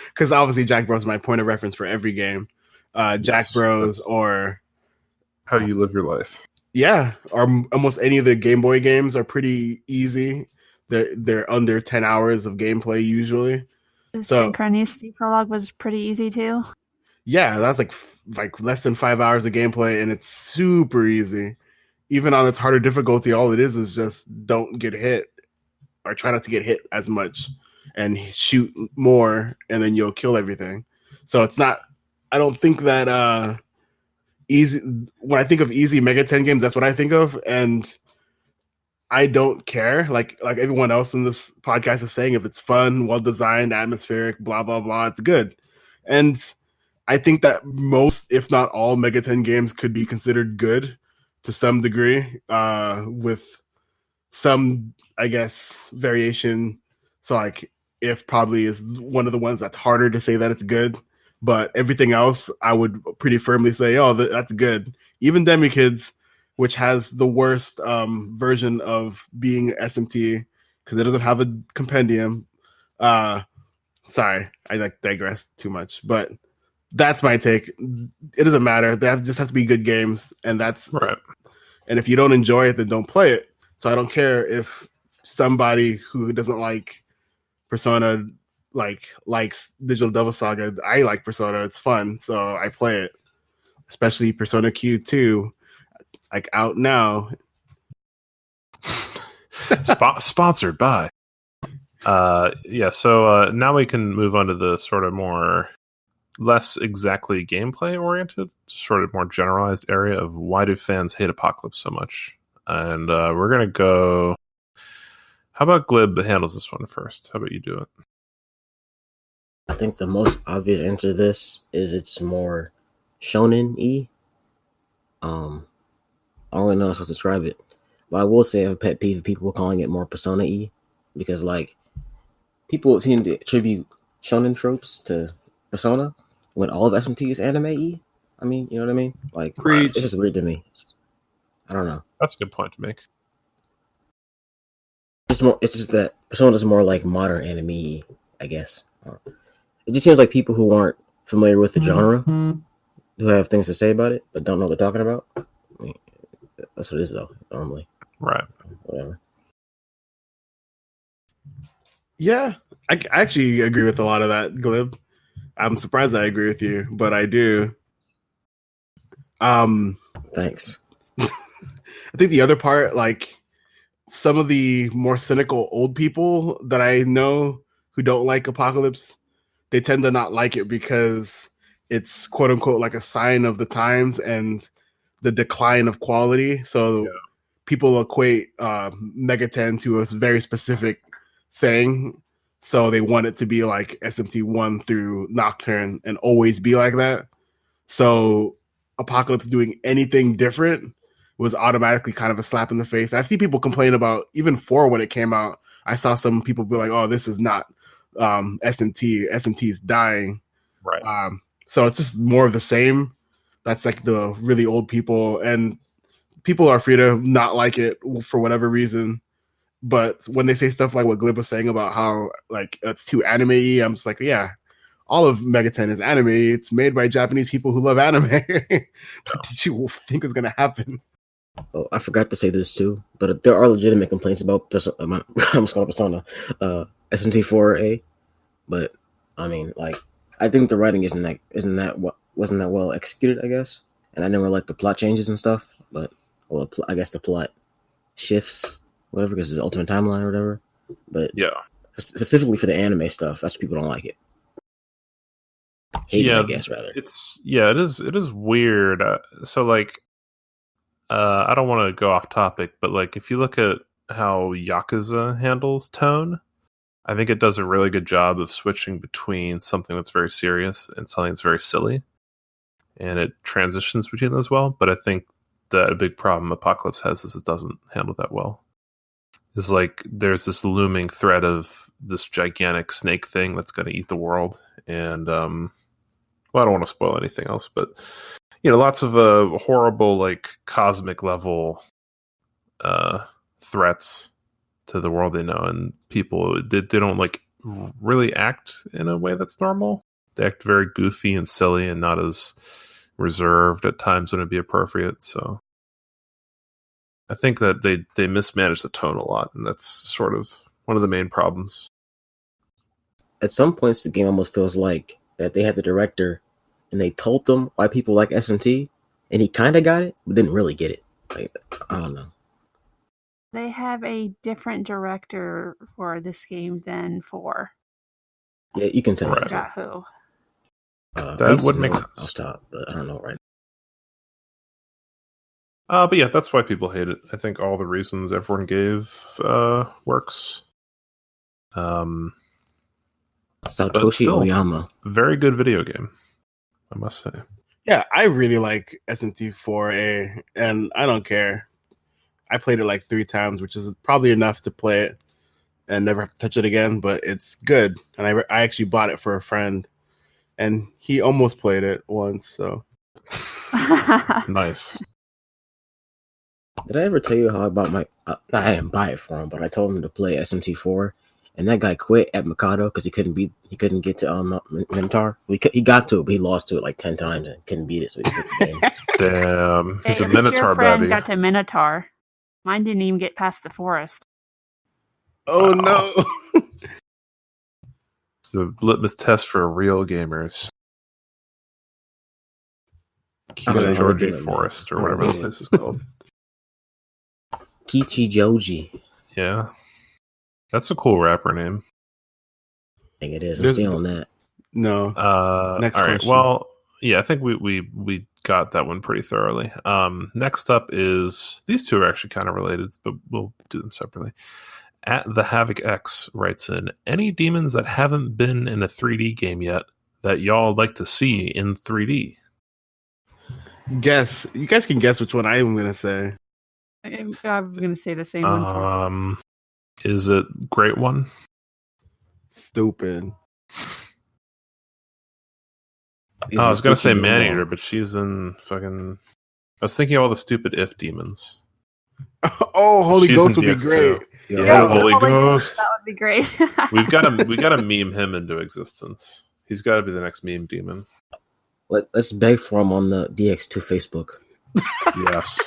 because obviously Jack Bros is my point of reference for every game. Jack Bros or How You Live Your Life. Yeah, or almost any of the Game Boy games are pretty easy. They're under 10 hours of gameplay usually. The Synchronicity Prologue was pretty easy too. Yeah, that's like less than 5 hours of gameplay, and it's super easy. Even on its harder difficulty, all it is just don't get hit, or try not to get hit as much, and shoot more, and then you'll kill everything. So it's not. I don't think that easy. When I think of easy Mega 10 games, that's what I think of, and I don't care. Like everyone else in this podcast is saying, if it's fun, well designed, atmospheric, blah blah blah, it's good. And I think that most, if not all, Mega 10 games could be considered good to some degree, with some, I guess, variation. So if probably is one of the ones that's harder to say that it's good, but everything else I would pretty firmly say, oh, that's good. Even Demi Kids, which has the worst version of being SMT because it doesn't have a compendium, Sorry, I like digress too much, but that's my take. It doesn't matter. They just have to be good games, and that's Right. And if you don't enjoy it, then don't play it. So I don't care if somebody who doesn't like Persona likes Digital Devil Saga. I like Persona. It's fun, so I play it. Especially Persona Q2, like out now. Sponsored by. So now we can move on to the sort of more less exactly gameplay oriented, sort of more generalized area of why do fans hate Apocalypse so much? And we're gonna go. How about Glib handles this one first? How about you do it? I think the most obvious answer to this is it's more shonen-y. I don't really know how to describe it, but I will say I have a pet peeve of people calling it more Persona-y, because like people tend to attribute shonen tropes to Persona when all of SMT is anime-y. I mean, you know what I mean? Like, Preach. it's just weird to me. I don't know. That's a good point to make. It's just that Persona is more like modern anime, I guess. It just seems like people who aren't familiar with the genre who have things to say about it but don't know what they're talking about. I mean, that's what it is, though. Normally, Right? whatever. Yeah, I actually agree with a lot of that, Glib. I'm surprised I agree with you, but I do. Thanks. I think the other part, like some of the more cynical old people that I know who don't like Apocalypse, they tend to not like it because it's quote unquote like a sign of the times and the decline of quality. So people equate Mega 10 to a very specific thing. So they want it to be like SMT 1 through Nocturne and always be like that. So Apocalypse doing anything different was automatically kind of a slap in the face. I've seen people complain about even 4 when it came out. I saw some people be like, "Oh, this is not SMT. SMT is dying." Right. So it's just more of the same. That's like the really old people, and people are free to not like it for whatever reason. But when they say stuff like what Glib was saying about how like it's too anime-y, I'm just like, yeah, all of Megaten is anime. It's made by Japanese people who love anime. What did you think was going to happen? Oh, I forgot to say this too, but there are legitimate complaints about I'm just calling Persona, SMT4A. But I mean, like, I think the writing wasn't that well executed, I guess. And I never liked the plot changes and stuff. But well, I guess the plot shifts, whatever, because it's the Ultimate Timeline or whatever. But Yeah. specifically for the anime stuff, that's why people don't like it. Hate it, I guess, rather. It is weird. So like, I don't want to go off topic, but like if you look at how Yakuza handles tone, I think it does a really good job of switching between something that's very serious and something that's very silly, and it transitions between those well. But I think that a big problem Apocalypse has is it doesn't handle that well. It's like there's this looming threat of this gigantic snake thing that's going to eat the world, and well, I don't want to spoil anything else, but lots of horrible, like cosmic level threats to the world they know, and people they don't like really act in a way that's normal. They act very goofy and silly, and not as reserved at times when it'd be appropriate. So I think that they mismanage the tone a lot, and that's sort of one of the main problems. At some points, the game almost feels like that they had the director and they told them why people like SMT, and he kind of got it, but didn't really get it. Like, I don't know. They have a different director for this game than for. Yeah, you can tell. Right. I forgot who. That would make sense off top, but I don't know right but yeah, that's why people hate it. I think all the reasons everyone gave works. Satoshi Oyama. Very good video game, I must say. Yeah, I really like SMT4A, and I don't care. I played it like 3 times, which is probably enough to play it and never have to touch it again, but it's good. And I actually bought it for a friend, and he almost played it once, so. Nice. Did I ever tell you how I bought my... I didn't buy it for him, but I told him to play SMT4, and that guy quit at Mikado because he couldn't get to Minotaur. He got to it, but he lost to it like 10 times and couldn't beat it, so he quit the game. Damn, he's Hey, a at least your Minotaur friend baby. got to Minotaur. Mine didn't even get past the forest. Oh Wow. no! It's the litmus test for real gamers. I don't know how they Georgie do it, man. Forest or I don't whatever the know. place is called. Kichijoji. Yeah, that's a cool rapper name. I think it is. I'm There's- stealing that. No. Next All right. question. Well, yeah, I think we got that one pretty thoroughly. Next up is these two are actually kind of related, but we'll do them separately. At the Havoc X writes in, any demons that haven't been in a 3D game yet that y'all like to see in 3D? Guess. You guys can guess which one I am going to say. I'm going to say the same one too. Is it Great One? Stupid. I was gonna say Suki Maneater, Gumball. but she's in fucking. I was thinking of all the stupid if demons. Oh, Holy She's Ghost in would be DX2. great. Yeah, Holy Ghost. That would be great. we got to meme him into existence. He's got to be the next meme demon. Let's beg for him on the DX2 Facebook. Yes.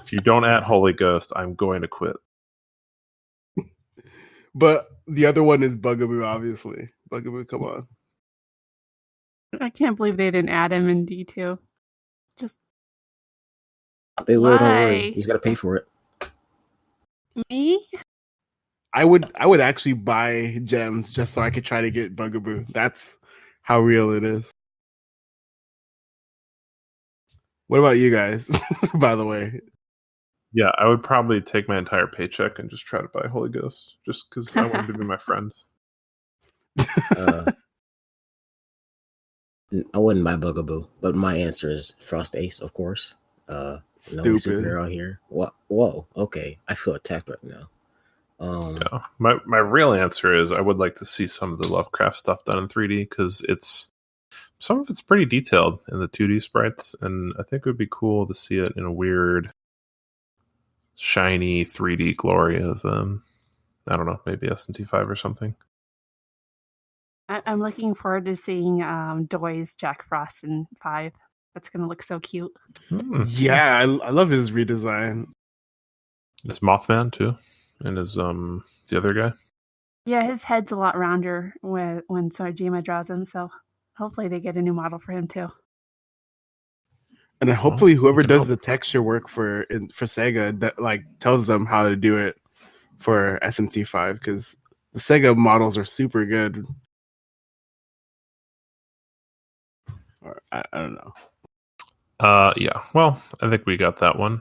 If you don't add Holy Ghost, I'm going to quit. But the other one is Bugaboo, obviously. Bugaboo, come on. I can't believe they didn't add him in D2. Just They will, don't Why? worry. He's got to pay for it. me? I would actually buy gems just so I could try to get Bugaboo. That's how real it is. What about you guys, by the way? Yeah, I would probably take my entire paycheck and just try to buy Holy Ghost, just because I want him to be my friend. I wouldn't buy Bugaboo, but my answer is Frost Ace, of course. No Stupid. superhero here. What? Whoa. Okay, I feel attacked right now. Yeah. My real answer is I would like to see some of the Lovecraft stuff done in 3D because some of it's pretty detailed in the 2D sprites, and I think it would be cool to see it in a weird, shiny 3D glory of I don't know, maybe SMT5 or something. I'm looking forward to seeing Doy's Jack Frost in 5. That's going to look so cute. Yeah, I love his redesign. It's Mothman too, and is the other guy. Yeah, his head's a lot rounder when Sorajima draws him, so hopefully they get a new model for him too. And then hopefully whoever does dope. the texture work for Sega that like tells them how to do it for SMT5 because the Sega models are super good. Or, I don't know. Yeah. Well, I think we got that one.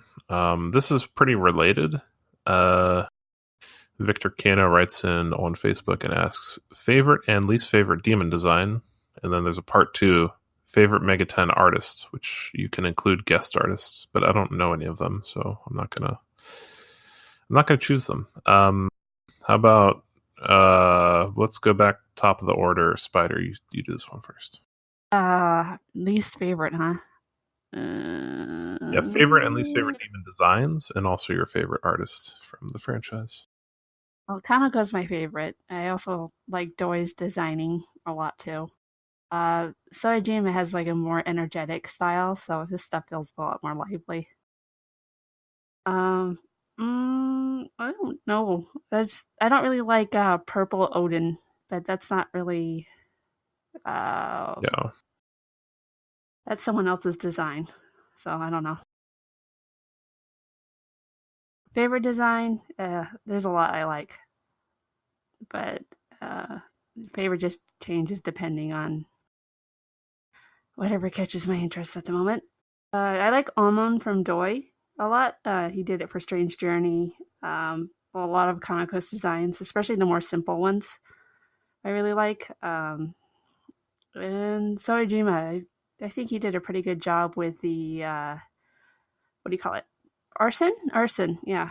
This is pretty related. Victor Cano writes in on Facebook and asks favorite and least favorite demon design, and then there's a part 2, favorite Mega 10 artists, which you can include guest artists, but I don't know any of them, so I'm not gonna choose them. How about let's go back top of the order. Spider, you do this one first. Least favorite, huh? Yeah, favorite and least favorite demon designs, and also your favorite artist from the franchise. Well, Kanako's my favorite. I also like Doy's designing a lot too. Sorajima has like a more energetic style, so this stuff feels a lot more lively. I don't know. I don't really like Purple Odin, but that's not really. Yeah. That's someone else's design, so I don't know. Favorite design? There's a lot I like, but favorite just changes depending on whatever catches my interest at the moment. I like Amon from Doi a lot. He did it for Strange Journey. A lot of Kanako's designs, especially the more simple ones, I really like. And Sorajima, I think he did a pretty good job with the what do you call it? Arson, yeah.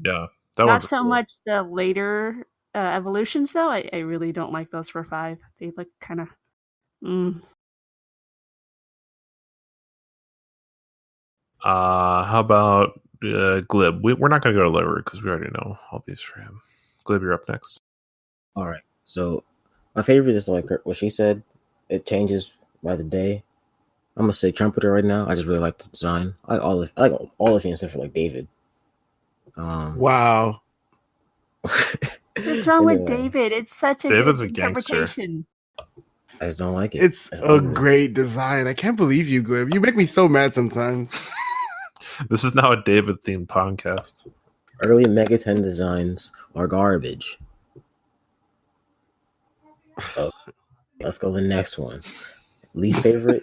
Yeah. That Not was so cool. much the later evolutions, though. I really don't like those for 5. They look kind of. How about Glib? We're not going to go to lower because we already know all these for him. Glib, you're up next. All right. So my favorite is like what she said. It changes by the day. I'm gonna say Trumpeter right now. I just really like the design. I like all the things except for like David. Wow. What's wrong with Anyway, David? It's such a David's good a gangster. interpretation. I just don't like it. It's That's a all it is. great design. I can't believe you, Glib. You make me so mad sometimes. This is now a David themed podcast. Early Megaton designs are garbage. Oh, let's go to the next one. Least favorite.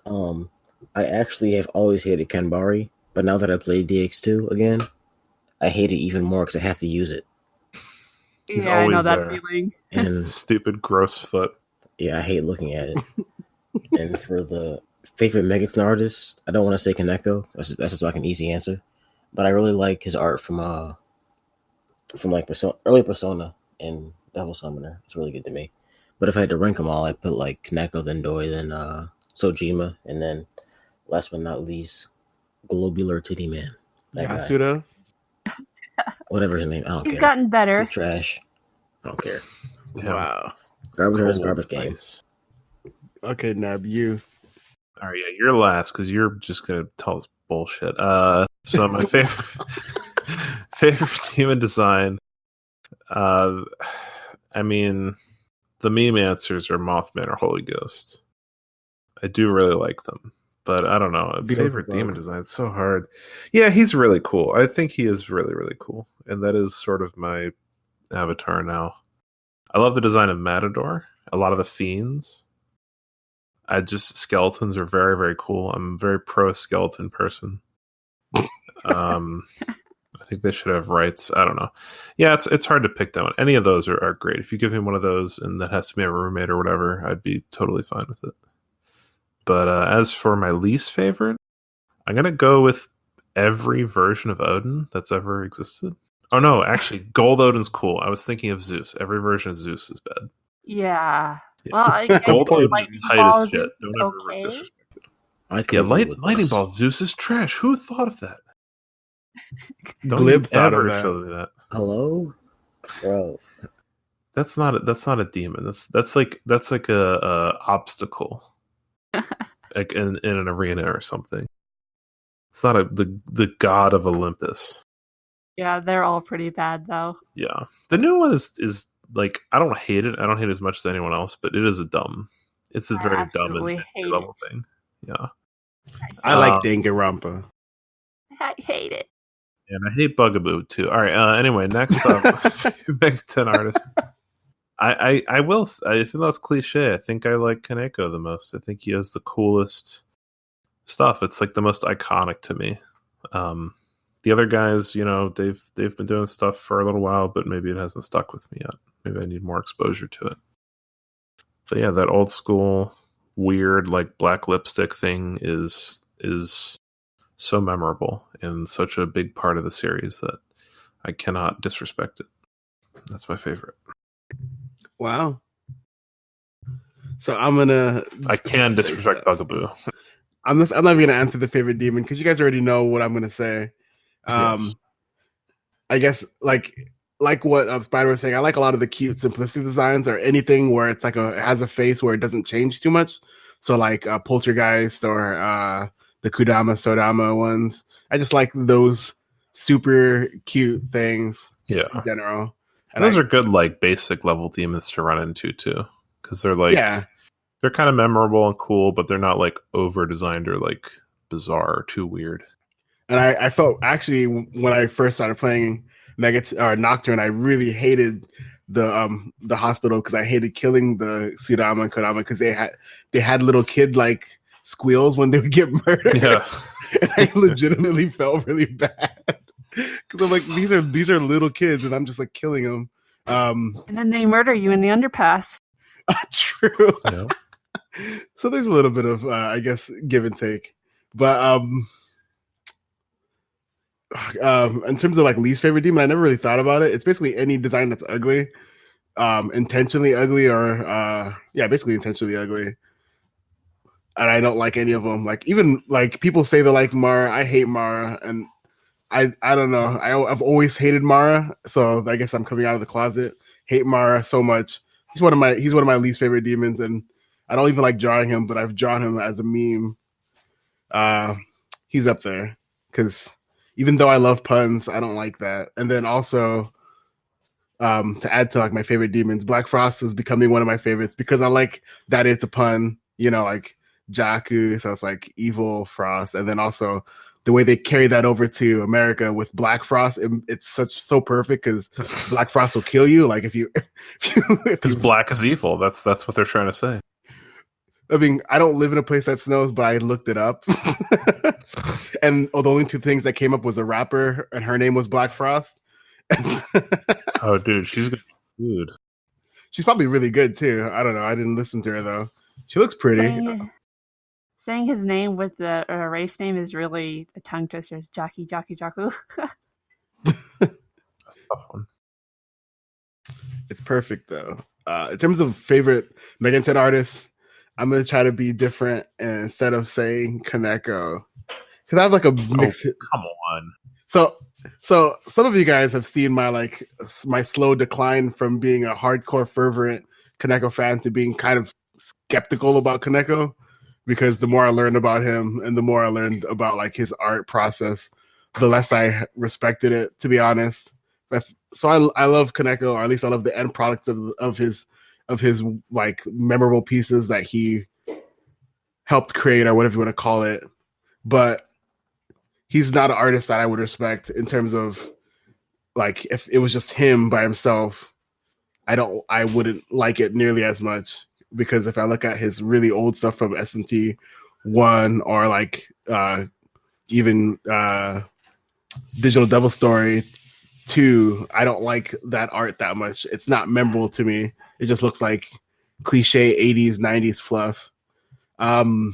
I actually have always hated Kanbari, but now that I play DX2 again, I hate it even more because I have to use it. He's Yeah, I know always that there. feeling. And Stupid gross foot. yeah, I hate looking at it. And for the favorite Megaton artist, I don't want to say Kaneko. That's just like an easy answer. But I really like his art from like early Persona and Devil Summoner. It's really good to me. But if I had to rank them all, I'd put like Kaneko, then Doi, then Sojima, and then last but not least, Globular Titty Man. That guy. Yasuda. Whatever his name, I don't He's care. gotten better. He's trash. I don't care. Damn. Wow. Garbage is Cold garbage game. ice. Okay, Nab, you. All right, yeah, you're last because you're just gonna tell us bullshit. So my favorite demon design. I mean, the meme answers are Mothman or Holy Ghost. I do really like them, but I don't know. Favorite demon design, it's so hard. Yeah, he's really cool. I think he is really, really cool, and that is sort of my avatar now. I love the design of Matador. A lot of the fiends. Skeletons are very, very cool. I'm a very pro skeleton person. I think they should have rights. I don't know. Yeah, it's hard to pick that one. Any of those are great. If you give me one of those and that has to be a roommate or whatever, I'd be totally fine with it. But as for my least favorite, I'm going to go with every version of Odin that's ever existed. Oh, no, actually, Gold Odin's cool. I was thinking of Zeus. Every version of Zeus is bad. Yeah. Yeah. Well, I Gold think Odin's Lightning tight Ball as shit. is Don't ever okay. disrespect it. I'd Yeah, go with Lightning this. Ball Zeus is trash. Who thought of that? Don't Glib you thought of ever that. show me that. Hello, bro. That's not a demon. That's like a obstacle, like in an arena or something. It's not the god of Olympus. Yeah, they're all pretty bad though. Yeah, the new one is like I don't hate it. I don't hate it as much as anyone else, but it is It's a I very dumb and absolutely hate level it. thing. Yeah, I like Danganronpa. I hate it. and I hate Bugaboo too. All right. Anyway, next up, Megaton artist. I will. I feel that's cliche. I think I like Kaneko the most. I think he has the coolest stuff. It's like the most iconic to me. The other guys, they've been doing stuff for a little while, but maybe it hasn't stuck with me yet. Maybe I need more exposure to it. So yeah, that old school weird like black lipstick thing is so memorable and such a big part of the series that I cannot disrespect it. That's my favorite. Wow. So I can disrespect Bugaboo. I'm not even gonna answer the favorite demon because you guys already know what I'm gonna say. Yes. I guess like what Spider was saying, I like a lot of the cute simplistic designs or anything where it's like it has a face where it doesn't change too much. So like Poltergeist or the Kudama Sodama ones. I just like those super cute things in general. And those are good like basic level demons to run into too. Because they're like they're kind of memorable and cool, but they're not like over designed or like bizarre or too weird. And I felt actually when I first started playing Nocturne, I really hated the hospital because I hated killing the Sudama and Kodama because they had little kid like squeals when they would get murdered. Yeah, and I legitimately felt really bad because I'm like these are little kids and I'm just like killing them. And then they murder you in the underpass. True. Yeah. So there's a little bit of I guess give and take, but in terms of like least favorite demon, I never really thought about it. It's basically any design that's ugly, intentionally ugly, or basically intentionally ugly. And I don't like any of them. Like even like people say they like Mara, I hate Mara, and I don't know. I've always hated Mara, so I guess I'm coming out of the closet. Hate Mara so much. He's one of my least favorite demons, and I don't even like drawing him, but I've drawn him as a meme. He's up there because even though I love puns, I don't like that. And then also, to add to like my favorite demons, Black Frost is becoming one of my favorites because I like that it's a pun. You know, like Jakku, so it's like evil Frost, and then also the way they carry that over to America with Black Frost, it's so perfect because Black Frost will kill you. Like if you because black is evil. That's what they're trying to say. I mean, I don't live in a place that snows, but I looked it up, and the only two things that came up was a rapper, and her name was Black Frost. Oh, dude, she's good. She's probably really good too. I don't know. I didn't listen to her though. She looks pretty. Saying his name with the race name is really a tongue twister. It's Jakku. That's a tough one. It's perfect though. In terms of favorite Mega 10 artists, I'm gonna try to be different, and instead of saying Kaneko, because I have like a mix. Come on. So some of you guys have seen my slow decline from being a hardcore fervent Kaneko fan to being kind of skeptical about Kaneko, because the more I learned about him and the more I learned about like his art process, the less I respected it, to be honest. So I love Kaneko, or at least I love the end product of his like memorable pieces that he helped create, or whatever you want to call it. But he's not an artist that I would respect in terms of like if it was just him by himself. I wouldn't like it nearly as much, because if I look at his really old stuff from SMT1 or like even Digital Devil Story 2, I don't like that art that much. It's not memorable to me. It just looks like cliche 80s, 90s fluff. And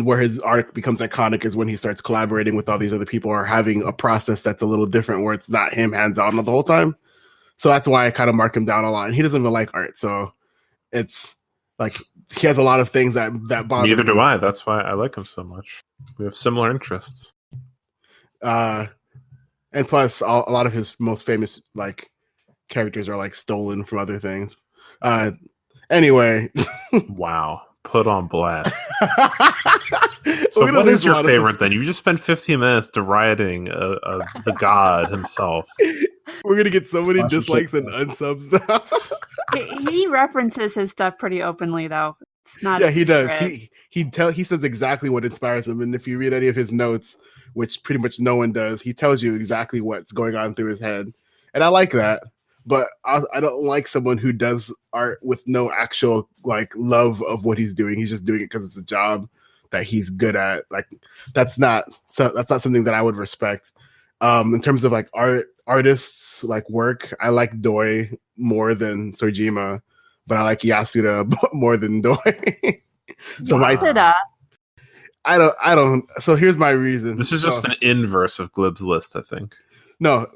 where his art becomes iconic is when he starts collaborating with all these other people, or having a process that's a little different, where it's not him hands-on the whole time. So that's why I kind of mark him down a lot. And he doesn't even like art. So it's like he has a lot of things that bother me. Neither do I. That's why I like him so much. We have similar interests. And plus, a lot of his most famous like characters are like stolen from other things. Anyway. Wow. Put on blast. So what is your favorite then? You just spent 15 minutes deriding the god himself. We're gonna get so many dislikes and unsubs now. He references his stuff pretty openly, though. It's not. Yeah, he does. He says exactly what inspires him, and if you read any of his notes, which pretty much no one does, he tells you exactly what's going on through his head, and I like that. But I don't like someone who does art with no actual like love of what he's doing. He's just doing it because it's a job that he's good at. Like that's not something that I would respect. In terms of like artists like work, I like Doi more than Sojima, but I like Yasuda more than Doi. So Yasuda. I don't. So here's my reason. This is just an inverse of Glib's list, I think. No.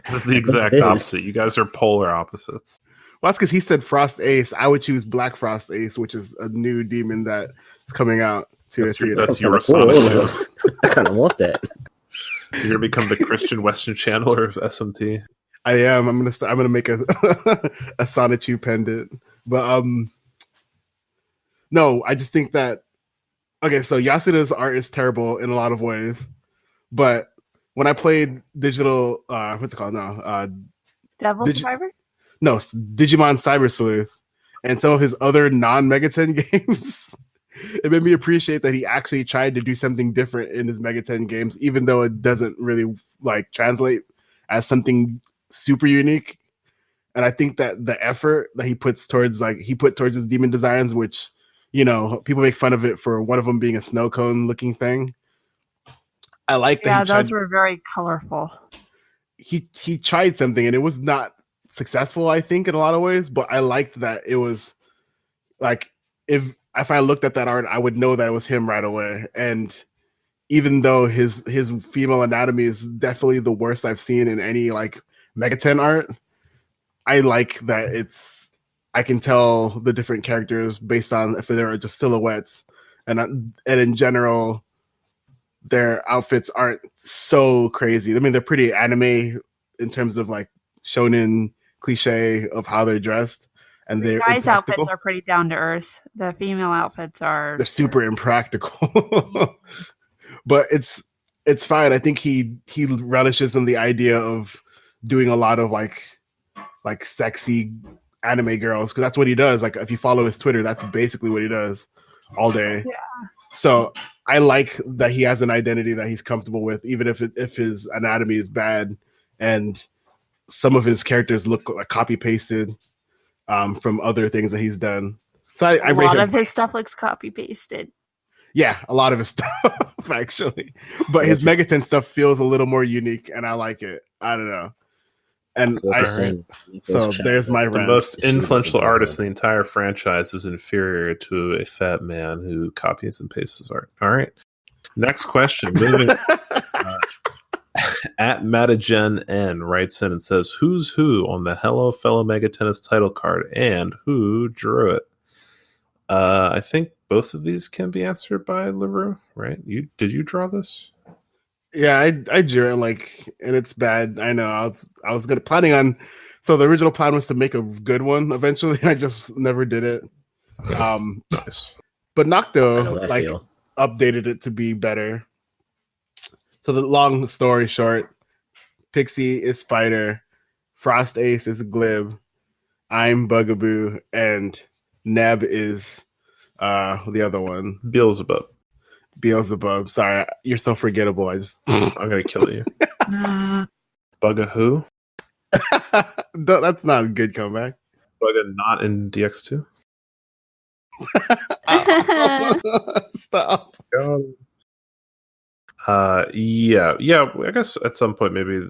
This is the exact opposite. You guys are polar opposites. Well, that's because he said Frost Ace. I would choose Black Frost Ace, which is a new demon that is coming out. That's your cool. I kind of want that. You're gonna become the Christian Western Chandler of SMT. I am. I'm gonna make a a Sonichu pendant. But no, I just think that okay. So Yasuda's art is terrible in a lot of ways, but when I played Digital, what's it called now? Devil Survivor? No, Digimon Cyber Sleuth, and some of his other non-Mega 10 games, it made me appreciate that he actually tried to do something different in his Mega 10 games, even though it doesn't really like translate as something super unique. And I think that the effort that he put towards his demon designs, which, you know, people make fun of it for one of them being a snow cone looking thing. I like that. Yeah, those were very colorful. He tried something and it was not successful, I think, in a lot of ways, but I liked that it was like if I looked at that art, I would know that it was him right away. And even though his female anatomy is definitely the worst I've seen in any like Mega 10 art, I like that I can tell the different characters based on if they are just silhouettes, and in general, their outfits aren't so crazy. I mean, they're pretty anime in terms of like shonen cliche of how they're dressed, and The they're guys' impractical. outfits are pretty down to earth. The female outfits are They're super impractical. But it's fine. I think he relishes in the idea of doing a lot of like sexy anime girls, because that's what he does. Like if you follow his Twitter, that's basically what he does all day. Yeah. So I like that he has an identity that he's comfortable with, even if his anatomy is bad and some of his characters look like copy pasted from other things that he's done. So I a rate lot him. of his stuff looks copy pasted. Yeah, a lot of his stuff actually, but his Megaton stuff feels a little more unique, and I like it. I don't know, and so there's my the rant. most influential artist in the entire franchise is inferior to a fat man who copies and pastes his art. All right, next question. Moving at Matagen N writes in and says, "Who's who on the Hello Fellow Mega Tennis title card, and who drew it?" I think both of these can be answered by LaRue, right? Did you draw this? Yeah, I drew it, like, and it's bad. I know. I was planning on. So the original plan was to make a good one eventually. I just never did it. Nice. But Nocto updated it to be better. So the long story short, Pixie is Spider, Frost Ace is Glib, I'm Bugaboo, and Neb is the other one. Beelzebub. Sorry, you're so forgettable. I'm gonna kill you. Bugahoo? That's not a good comeback. Bugga not in DX2? Stop. Yeah. I guess at some point maybe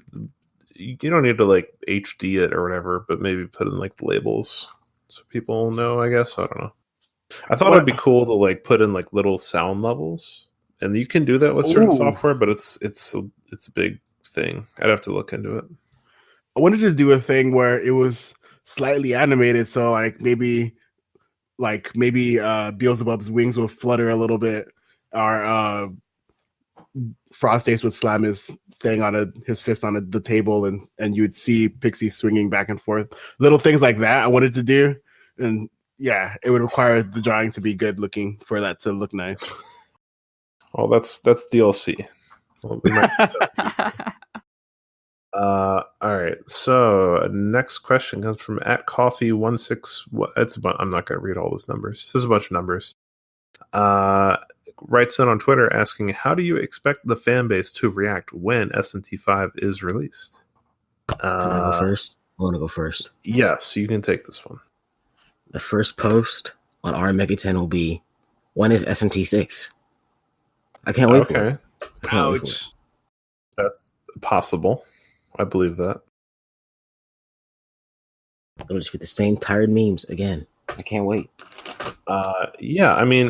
you don't need to like HD it or whatever, but maybe put in like the labels so people know. I guess I don't know. I thought it'd be cool to like put in like little sound levels, and you can do that with certain software, but it's a big thing. I'd have to look into it. I wanted to do a thing where it was slightly animated, so like maybe Beelzebub's wings would flutter a little bit, or Frost Ace would slam his thing on his fist on the table, and you'd see Pixie swinging back and forth. Little things like that I wanted to do, and yeah, it would require the drawing to be good looking for that to look nice. Well, that's DLC. Well, all right. So next question comes from @coffee16. I'm not going to read all those numbers. This is a bunch of numbers. Writes in on Twitter asking, how do you expect the fan base to react when SMT5 is released? Can I go first? I want to go first. Yes, you can take this one. The first post on our Mega 10 will be, when is SMT6? I can't wait for it. Ouch. That's possible. I believe that. It'll just be the same tired memes again. I can't wait. Yeah, I mean,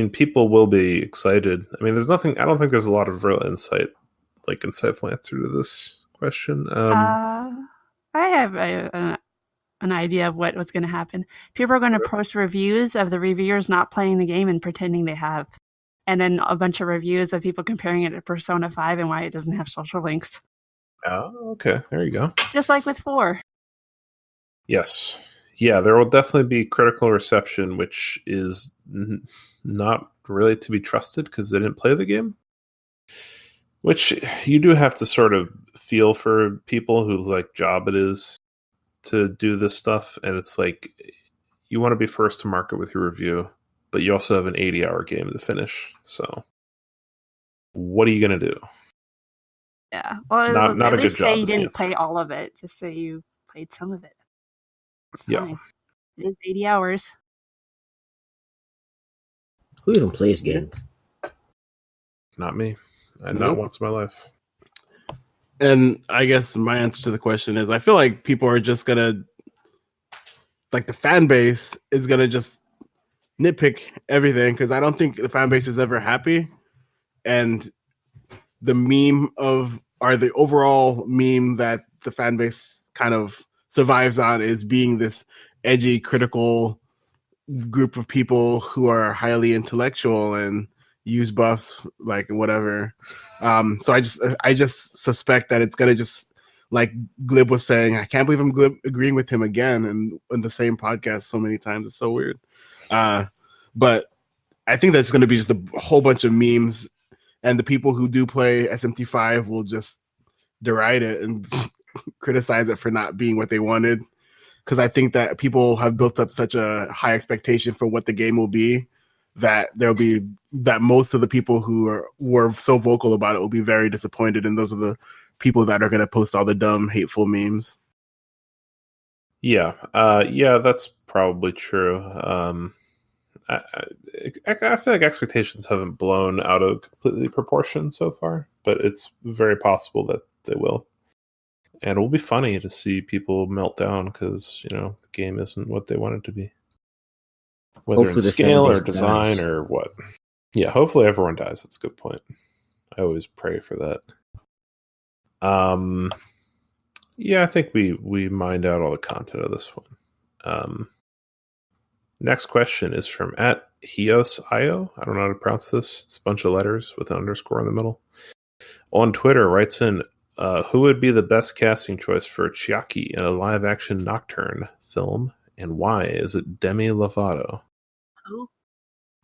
people will be excited. I mean, I don't think there's a lot of real insightful answer to this question. I have an idea of what's going to happen. People are going to post reviews of the reviewers not playing the game and pretending they have. And then a bunch of reviews of people comparing it to Persona 5 and why it doesn't have social links. Oh, okay. There you go. Just like with 4. Yes. Yeah, there will definitely be critical reception, which is not really to be trusted because they didn't play the game. Which you do have to sort of feel for people whose like job it is to do this stuff. And it's like, you want to be first to market with your review, but you also have an 80-hour game to finish. So what are you going to do? Yeah. Well, not at a least good job. say you didn't play all of it. Just say you played some of it. It's fine. Yeah. It is 80 hours. Who even plays games? Not me. Not once in my life. And I guess my answer to the question is, I feel like people are just gonna, like, the fan base is gonna just nitpick everything, because I don't think the fan base is ever happy. And the the overall meme that the fan base kind of survives on is being this edgy, critical group of people who are highly intellectual, and use buffs, like whatever. So I just suspect that it's gonna just, like Glib was saying, I can't believe I'm agreeing with him again and in the same podcast so many times. It's so weird. But I think that's going to be just a whole bunch of memes, and the people who do play SMT5 will just deride it and criticize it for not being what they wanted. Because I think that people have built up such a high expectation for what the game will be that most of the people who were so vocal about it will be very disappointed, and those are the people that are going to post all the dumb, hateful memes. Yeah, that's probably true. I feel like expectations haven't blown out of completely proportion so far, but it's very possible that they will. And it will be funny to see people melt down because, the game isn't what they want it to be. Whether Hopefully in scale or design or what. Yeah, hopefully everyone dies. That's a good point. I always pray for that. Yeah, I think we mined out all the content of this one. Next question is from @Hios.io. I don't know how to pronounce this. It's a bunch of letters with an underscore in the middle. On Twitter, writes in, who would be the best casting choice for Chiaki in a live-action Nocturne film, and why? Is it Demi Lovato?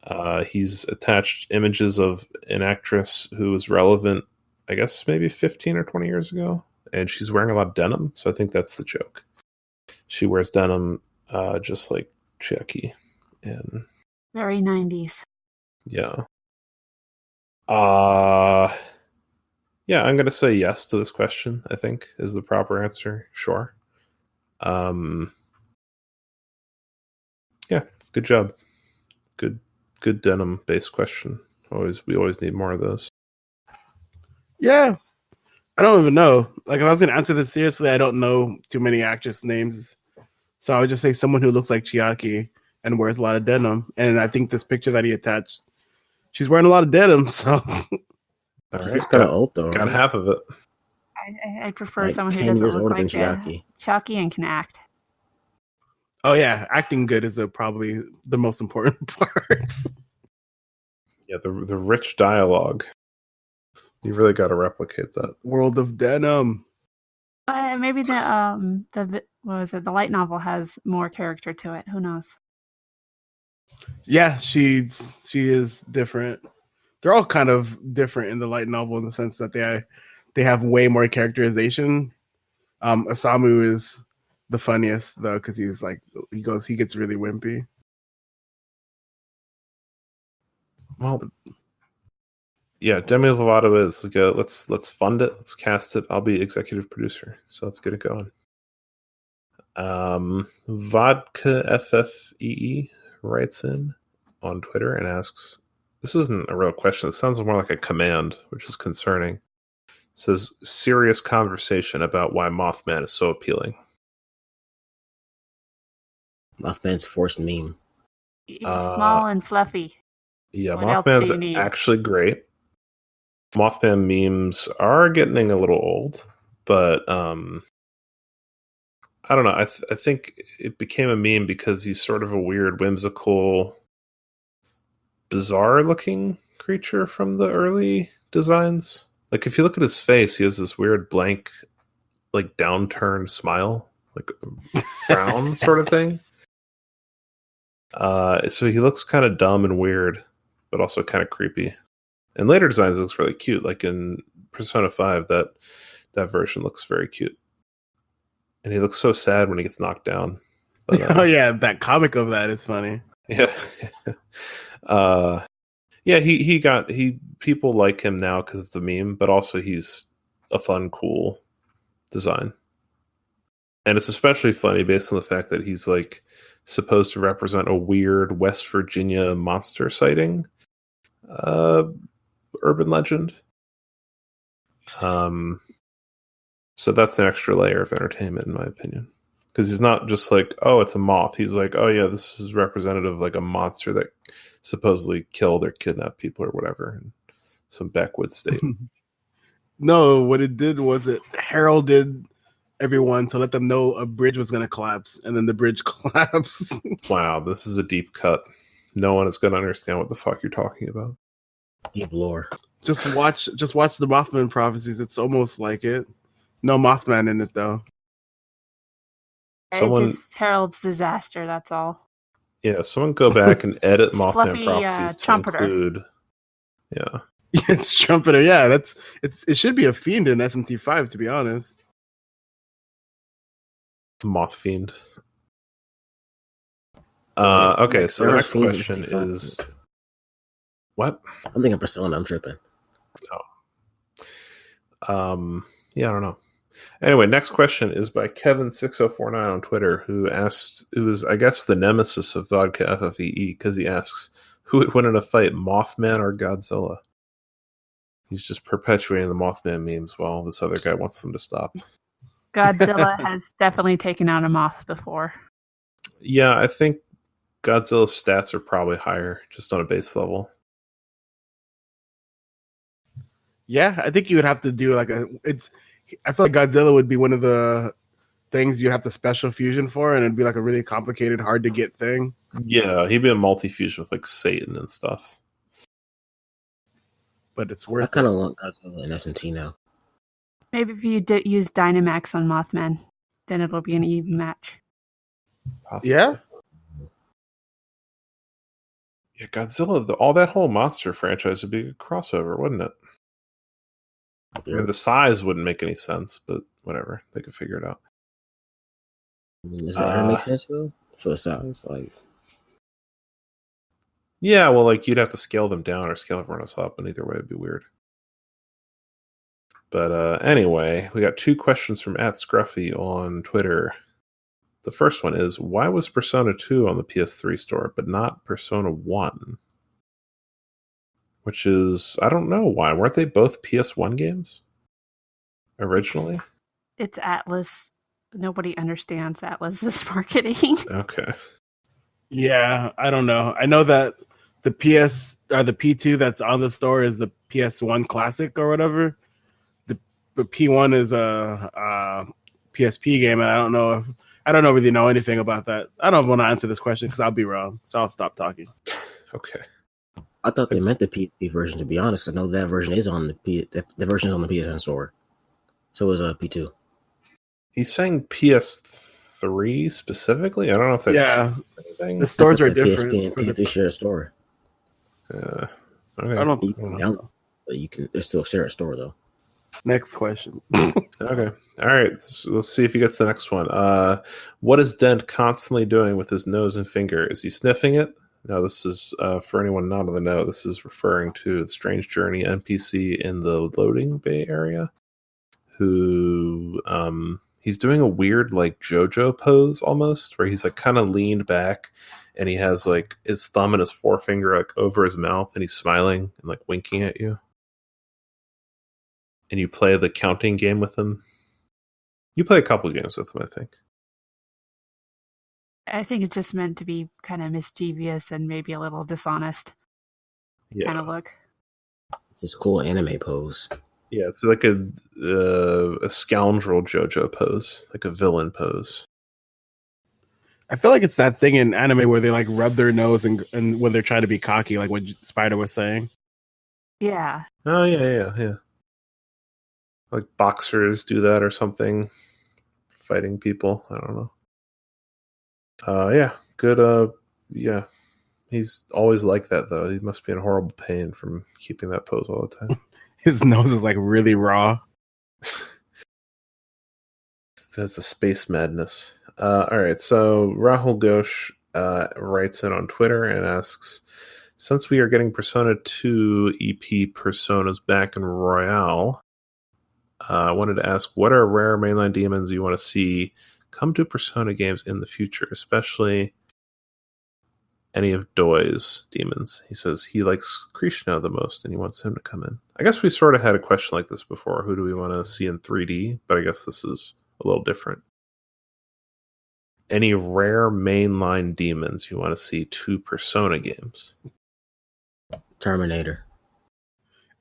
Oh. He's attached images of an actress who was relevant, I guess, maybe 15 or 20 years ago, and she's wearing a lot of denim, so I think that's the joke. She wears denim just like Chiaki. And very 90s. Yeah. Yeah, I'm going to say yes to this question, I think, is the proper answer. Sure. Yeah, good job. Good denim-based question. We always need more of those. Yeah. I don't even know. Like, if I was going to answer this seriously, I don't know too many actress names. So I would just say someone who looks like Chiaki and wears a lot of denim. And I think this picture that he attached, she's wearing a lot of denim, so... She's kind of old, though. Got half of it. I prefer someone who doesn't look like Chiaki and can act. Oh, yeah. Acting good is probably the most important part. Yeah, the rich dialogue. You really got to replicate that. World of denim. Maybe the what was it? The light novel has more character to it. Who knows? Yeah, she is different. They're all kind of different in the light novel in the sense that they have way more characterization. Osamu is the funniest though because he's like he gets really wimpy. Well, yeah, Demi Lovato is let's fund it, let's cast it. I'll be executive producer, so let's get it going. Vodka FFEE writes in on Twitter and asks, this isn't a real question. It sounds more like a command, which is concerning. It says, serious conversation about why Mothman is so appealing. Mothman's forced meme. He's small and fluffy. Yeah, what Mothman's actually great. Mothman memes are getting a little old, but I don't know. I think it became a meme because he's sort of a weird, whimsical, bizarre-looking creature from the early designs. Like, if you look at his face, he has this weird blank, like, downturned smile, like a frown sort of thing. So he looks kind of dumb and weird, but also kind of creepy. In later designs, it looks really cute. Like in Persona 5, that version looks very cute. And he looks so sad when he gets knocked down. But, oh, yeah, that comic of that is funny. Yeah. Yeah, people like him now because it's the meme, but also he's a fun, cool design. And it's especially funny based on the fact that he's like supposed to represent a weird West Virginia monster sighting urban legend. So that's an extra layer of entertainment in my opinion. Because he's not just like, oh, it's a moth. He's like, oh yeah, this is representative of like a monster that supposedly killed or kidnapped people or whatever in some backwoods state. No, what it did was it heralded everyone to let them know a bridge was going to collapse, and then the bridge collapsed. Wow, this is a deep cut. No one is going to understand what the fuck you're talking about. Deep lore. Just watch the Mothman prophecies. It's almost like it. No Mothman in it though. It Someone, just heralds disaster. That's all. yeah, someone go back and edit It's Mothman fluffy, prophecies to trumpeter. include. Yeah, It's trumpeter. Yeah, it should be a fiend in SMT5 to be honest. Moth Fiend. Okay, so the There are next fiends in question 65. is what? I'm thinking Persona. I'm tripping. Yeah, I don't know. Anyway, next question is by Kevin6049 on Twitter, who asked, it was, I guess, the nemesis of Vodka FFEE, because he asks, who would win in a fight, Mothman or Godzilla? He's just perpetuating the Mothman memes while this other guy wants them to stop. Godzilla has definitely taken out a moth before. Yeah, I think Godzilla's stats are probably higher, just on a base level. Yeah, I think you would have to do like I feel like Godzilla would be one of the things you have to special fusion for, and it'd be like a really complicated, hard to get thing. Yeah, he'd be a multi-fusion with like Satan and stuff. But it's I worth kind it. of want Godzilla in SMT now. Maybe if you use Dynamax on Mothman, then it'll be an even match. Possibly. Yeah? Yeah, Godzilla, all that whole monster franchise would be a crossover, wouldn't it? I mean, the size wouldn't make any sense, but whatever. They could figure it out. Does that ever make sense though? For the size, like Yeah, well, like you'd have to scale them down or scale everyone else up, and either way it'd be weird. But anyway, we got 2 questions from @Scruffy on Twitter. The first one is, why was Persona 2 on the PS3 store, but not Persona 1? Which is, I don't know why. Weren't they both PS1 games originally? It's Atlas. Nobody understands Atlas's marketing. Okay. Yeah, I don't know. I know that the the P2 that's on the store is the PS1 Classic or whatever. The P1 is a PSP game, and I don't really know anything about that. I don't want to answer this question because I'll be wrong, so I'll stop talking. Okay. I thought they meant the PSP version. To be honest, I know that version is on the version is on the PSN store. So is a P2. He's saying PS3 specifically? I don't know if that's anything. The stores are PSP different. and PS3 share a store. Okay. I don't know. But you can still share a store though. Next question. Okay. All right. So let's see if he gets the next one. What is Dent constantly doing with his nose and finger? Is he sniffing it? No, this is, for anyone not in the know, this is referring to the Strange Journey NPC in the loading bay area, who he's doing a weird like JoJo pose almost, where he's like kind of leaned back and he has like his thumb and his forefinger like over his mouth and he's smiling and like winking at you. And you play the counting game with him. You play a couple games with him, I think. I think it's just meant to be kind of mischievous and maybe a little dishonest kind of look. It's this cool anime pose. Yeah, it's like a scoundrel JoJo pose, like a villain pose. I feel like it's that thing in anime where they like rub their nose and when they're trying to be cocky, like what Spider was saying. Yeah. Oh yeah. Like boxers do that or something, fighting people. I don't know. Yeah, good. Yeah, he's always like that though. He must be in horrible pain from keeping that pose all the time. His nose is like really raw. That's the space madness. All right, so Rahul Ghosh writes in on Twitter and asks, since we are getting Persona 2 EP Personas back in Royale, I wanted to ask, what are rare mainline demons you want to see come to Persona games in the future, especially any of Doi's demons? He says he likes Krishna the most and he wants him to come in. I guess we sort of had a question like this before. Who do we want to see in 3D? But I guess this is a little different. Any rare mainline demons you want to see to Persona games? Terminator.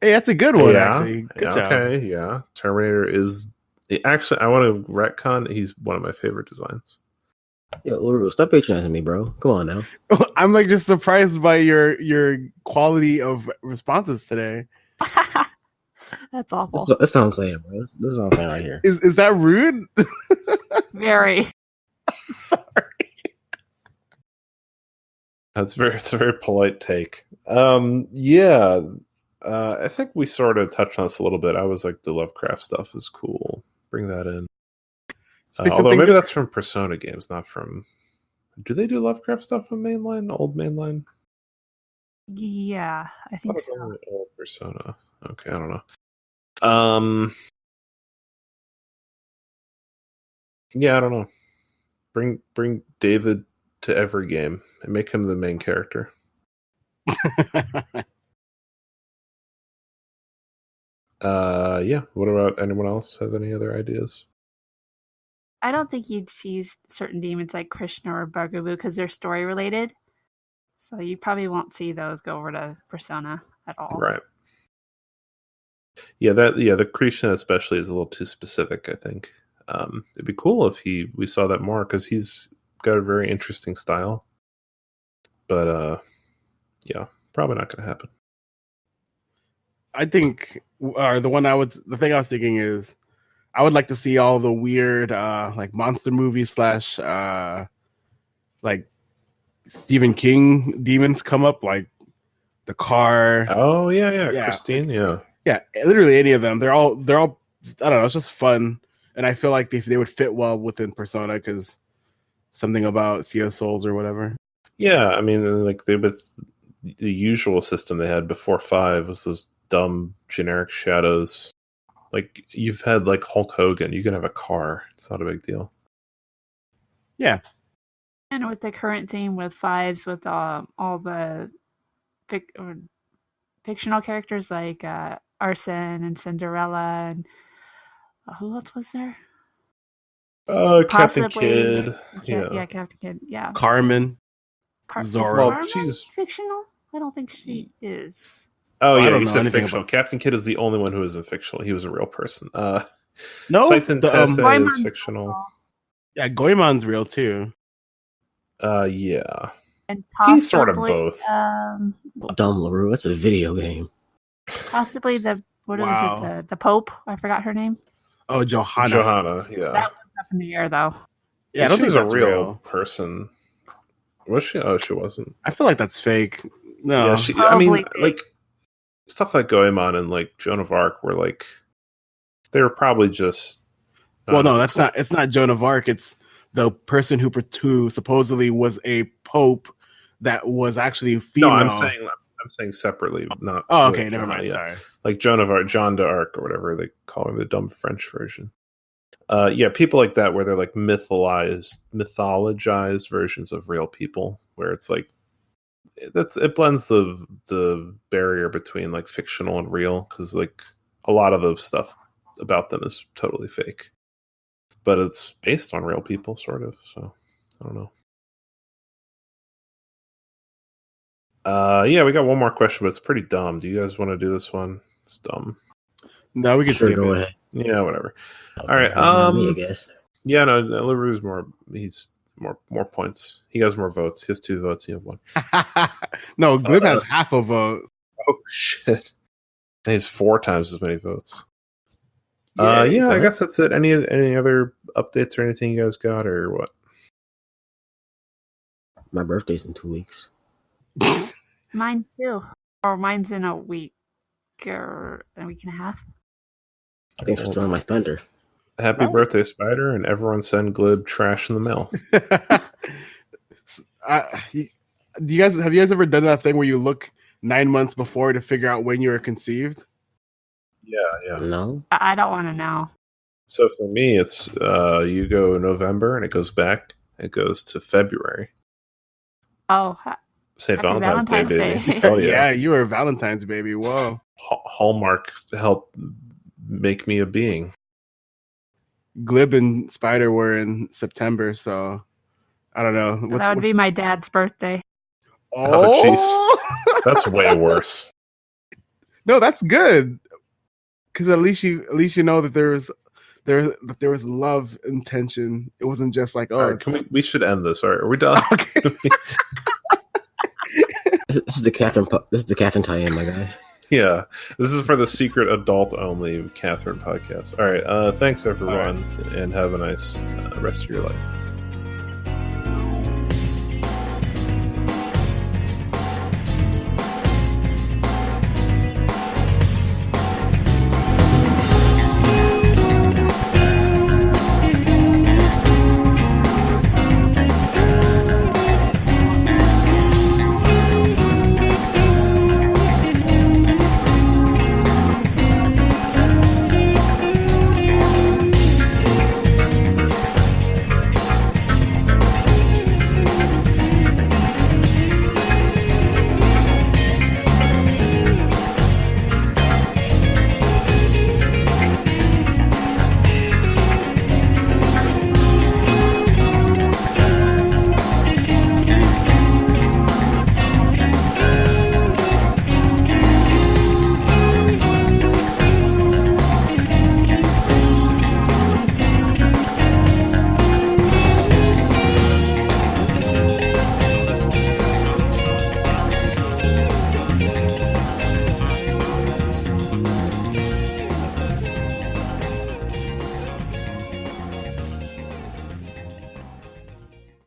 Hey, that's a good one, actually. Good job. Okay, yeah. Terminator is... Actually, I want to retcon. He's one of my favorite designs. Yo, Luru, stop patronizing me, bro. Come on now. I'm like just surprised by your quality of responses today. That's awful. That's what I'm saying, bro. This is what I'm saying right here. Is that rude? Very. Sorry. It's a very polite take. Yeah. I think we sort of touched on this a little bit. I was like, the Lovecraft stuff is cool. Bring that in. Although maybe that's from Persona games, not from. Do they do Lovecraft stuff on mainline, old mainline? Yeah, I think so. Old Persona. Okay, I don't know. Yeah, I don't know. Bring David to every game and make him the main character. Yeah. What about anyone else? Have any other ideas? I don't think you'd see certain demons like Krishna or Bugaboo because they're story related. So you probably won't see those go over to Persona at all. Right. Yeah, the Krishna especially is a little too specific, I think. It'd be cool if we saw that more because he's got a very interesting style. But yeah, probably not gonna happen. I think the thing I was thinking is I would like to see all the weird like monster movies / like Stephen King demons come up, like the car. Oh yeah, Christine, yeah, literally any of them. They're all I don't know. It's just fun, and I feel like they would fit well within Persona because something about Sea of Souls or whatever. Yeah, I mean, like with the usual system they had before 5 was those dumb generic shadows. Like you've had like Hulk Hogan, you can have a car. It's not a big deal. Yeah. And with the current theme with 5s, with all the fictional characters like Arson and Cinderella and who else was there? Captain Kidd. Yeah, Captain Kidd. Yeah. Carmen. Zora. Well, she's fictional. I don't think she is. Oh yeah, you said fictional. Captain Kidd is the only one who isn't fictional. He was a real person. No, Saiten Tessei is fictional. Yeah, Goemon's real too. Yeah. And possibly, he's sort of both. Dumb LaRue, that's a video game. Possibly the Pope? I forgot her name. Oh, Johanna. Yeah. That was up in the air though. Yeah, I don't think she was that's a real real person. Was she? Oh, she wasn't. I feel like that's fake. No, yeah, I mean, like stuff like Goemon and like Joan of Arc were like they were probably just. Well, no, that's not. It's not Joan of Arc. It's the person who supposedly was a pope that was actually female. No, I'm saying separately. Not. Oh, okay, never mind. Sorry. Like Joan of Arc, Jeanne d'Arc, or whatever they call her, the dumb French version. Yeah, people like that where they're like mythologized versions of real people, where it's like it blends the barrier between like fictional and real, because like a lot of the stuff about them is totally fake, but it's based on real people, sort of. So I don't know. Yeah, we got one more question, but it's pretty dumb. Do you guys want to do this one? It's dumb. No, we can skip go it. ahead. Yeah, whatever. Okay, all right. Me, I guess. Yeah, no, LaRue's he's more points. He has more votes. He has 2 votes. You have 1. No, Glib has half a vote. Oh shit! He has 4 times as many votes. Yeah, I guess that's it. Any other updates or anything you guys got, or what? My birthday's in 2 weeks. Mine too. Or mine's in a week or a week and a half. Thanks for stealing my thunder. Happy birthday, Spider, and everyone send Glib trash in the mail. Have you guys ever done that thing where you look 9 months before to figure out when you were conceived? Yeah. No. I don't want to know. So for me, it's you go November and it goes back. It goes to February. Oh, St. Happy Valentine's Day, baby. Day. Hell Yeah, you were a Valentine's baby. Whoa. Hallmark helped make me a being. Glib and Spider were in September, so I don't know. That would be my dad's birthday. Oh, jeez. That's way worse. No, that's good. Because at least you know that there was love intention. It wasn't just like, oh, All right, we should end this. All right, are we done? Okay. This is the Catherine tie-in, my guy. Yeah, this is for the secret adult only Catherine podcast. All right, thanks everyone, and have a nice rest of your life.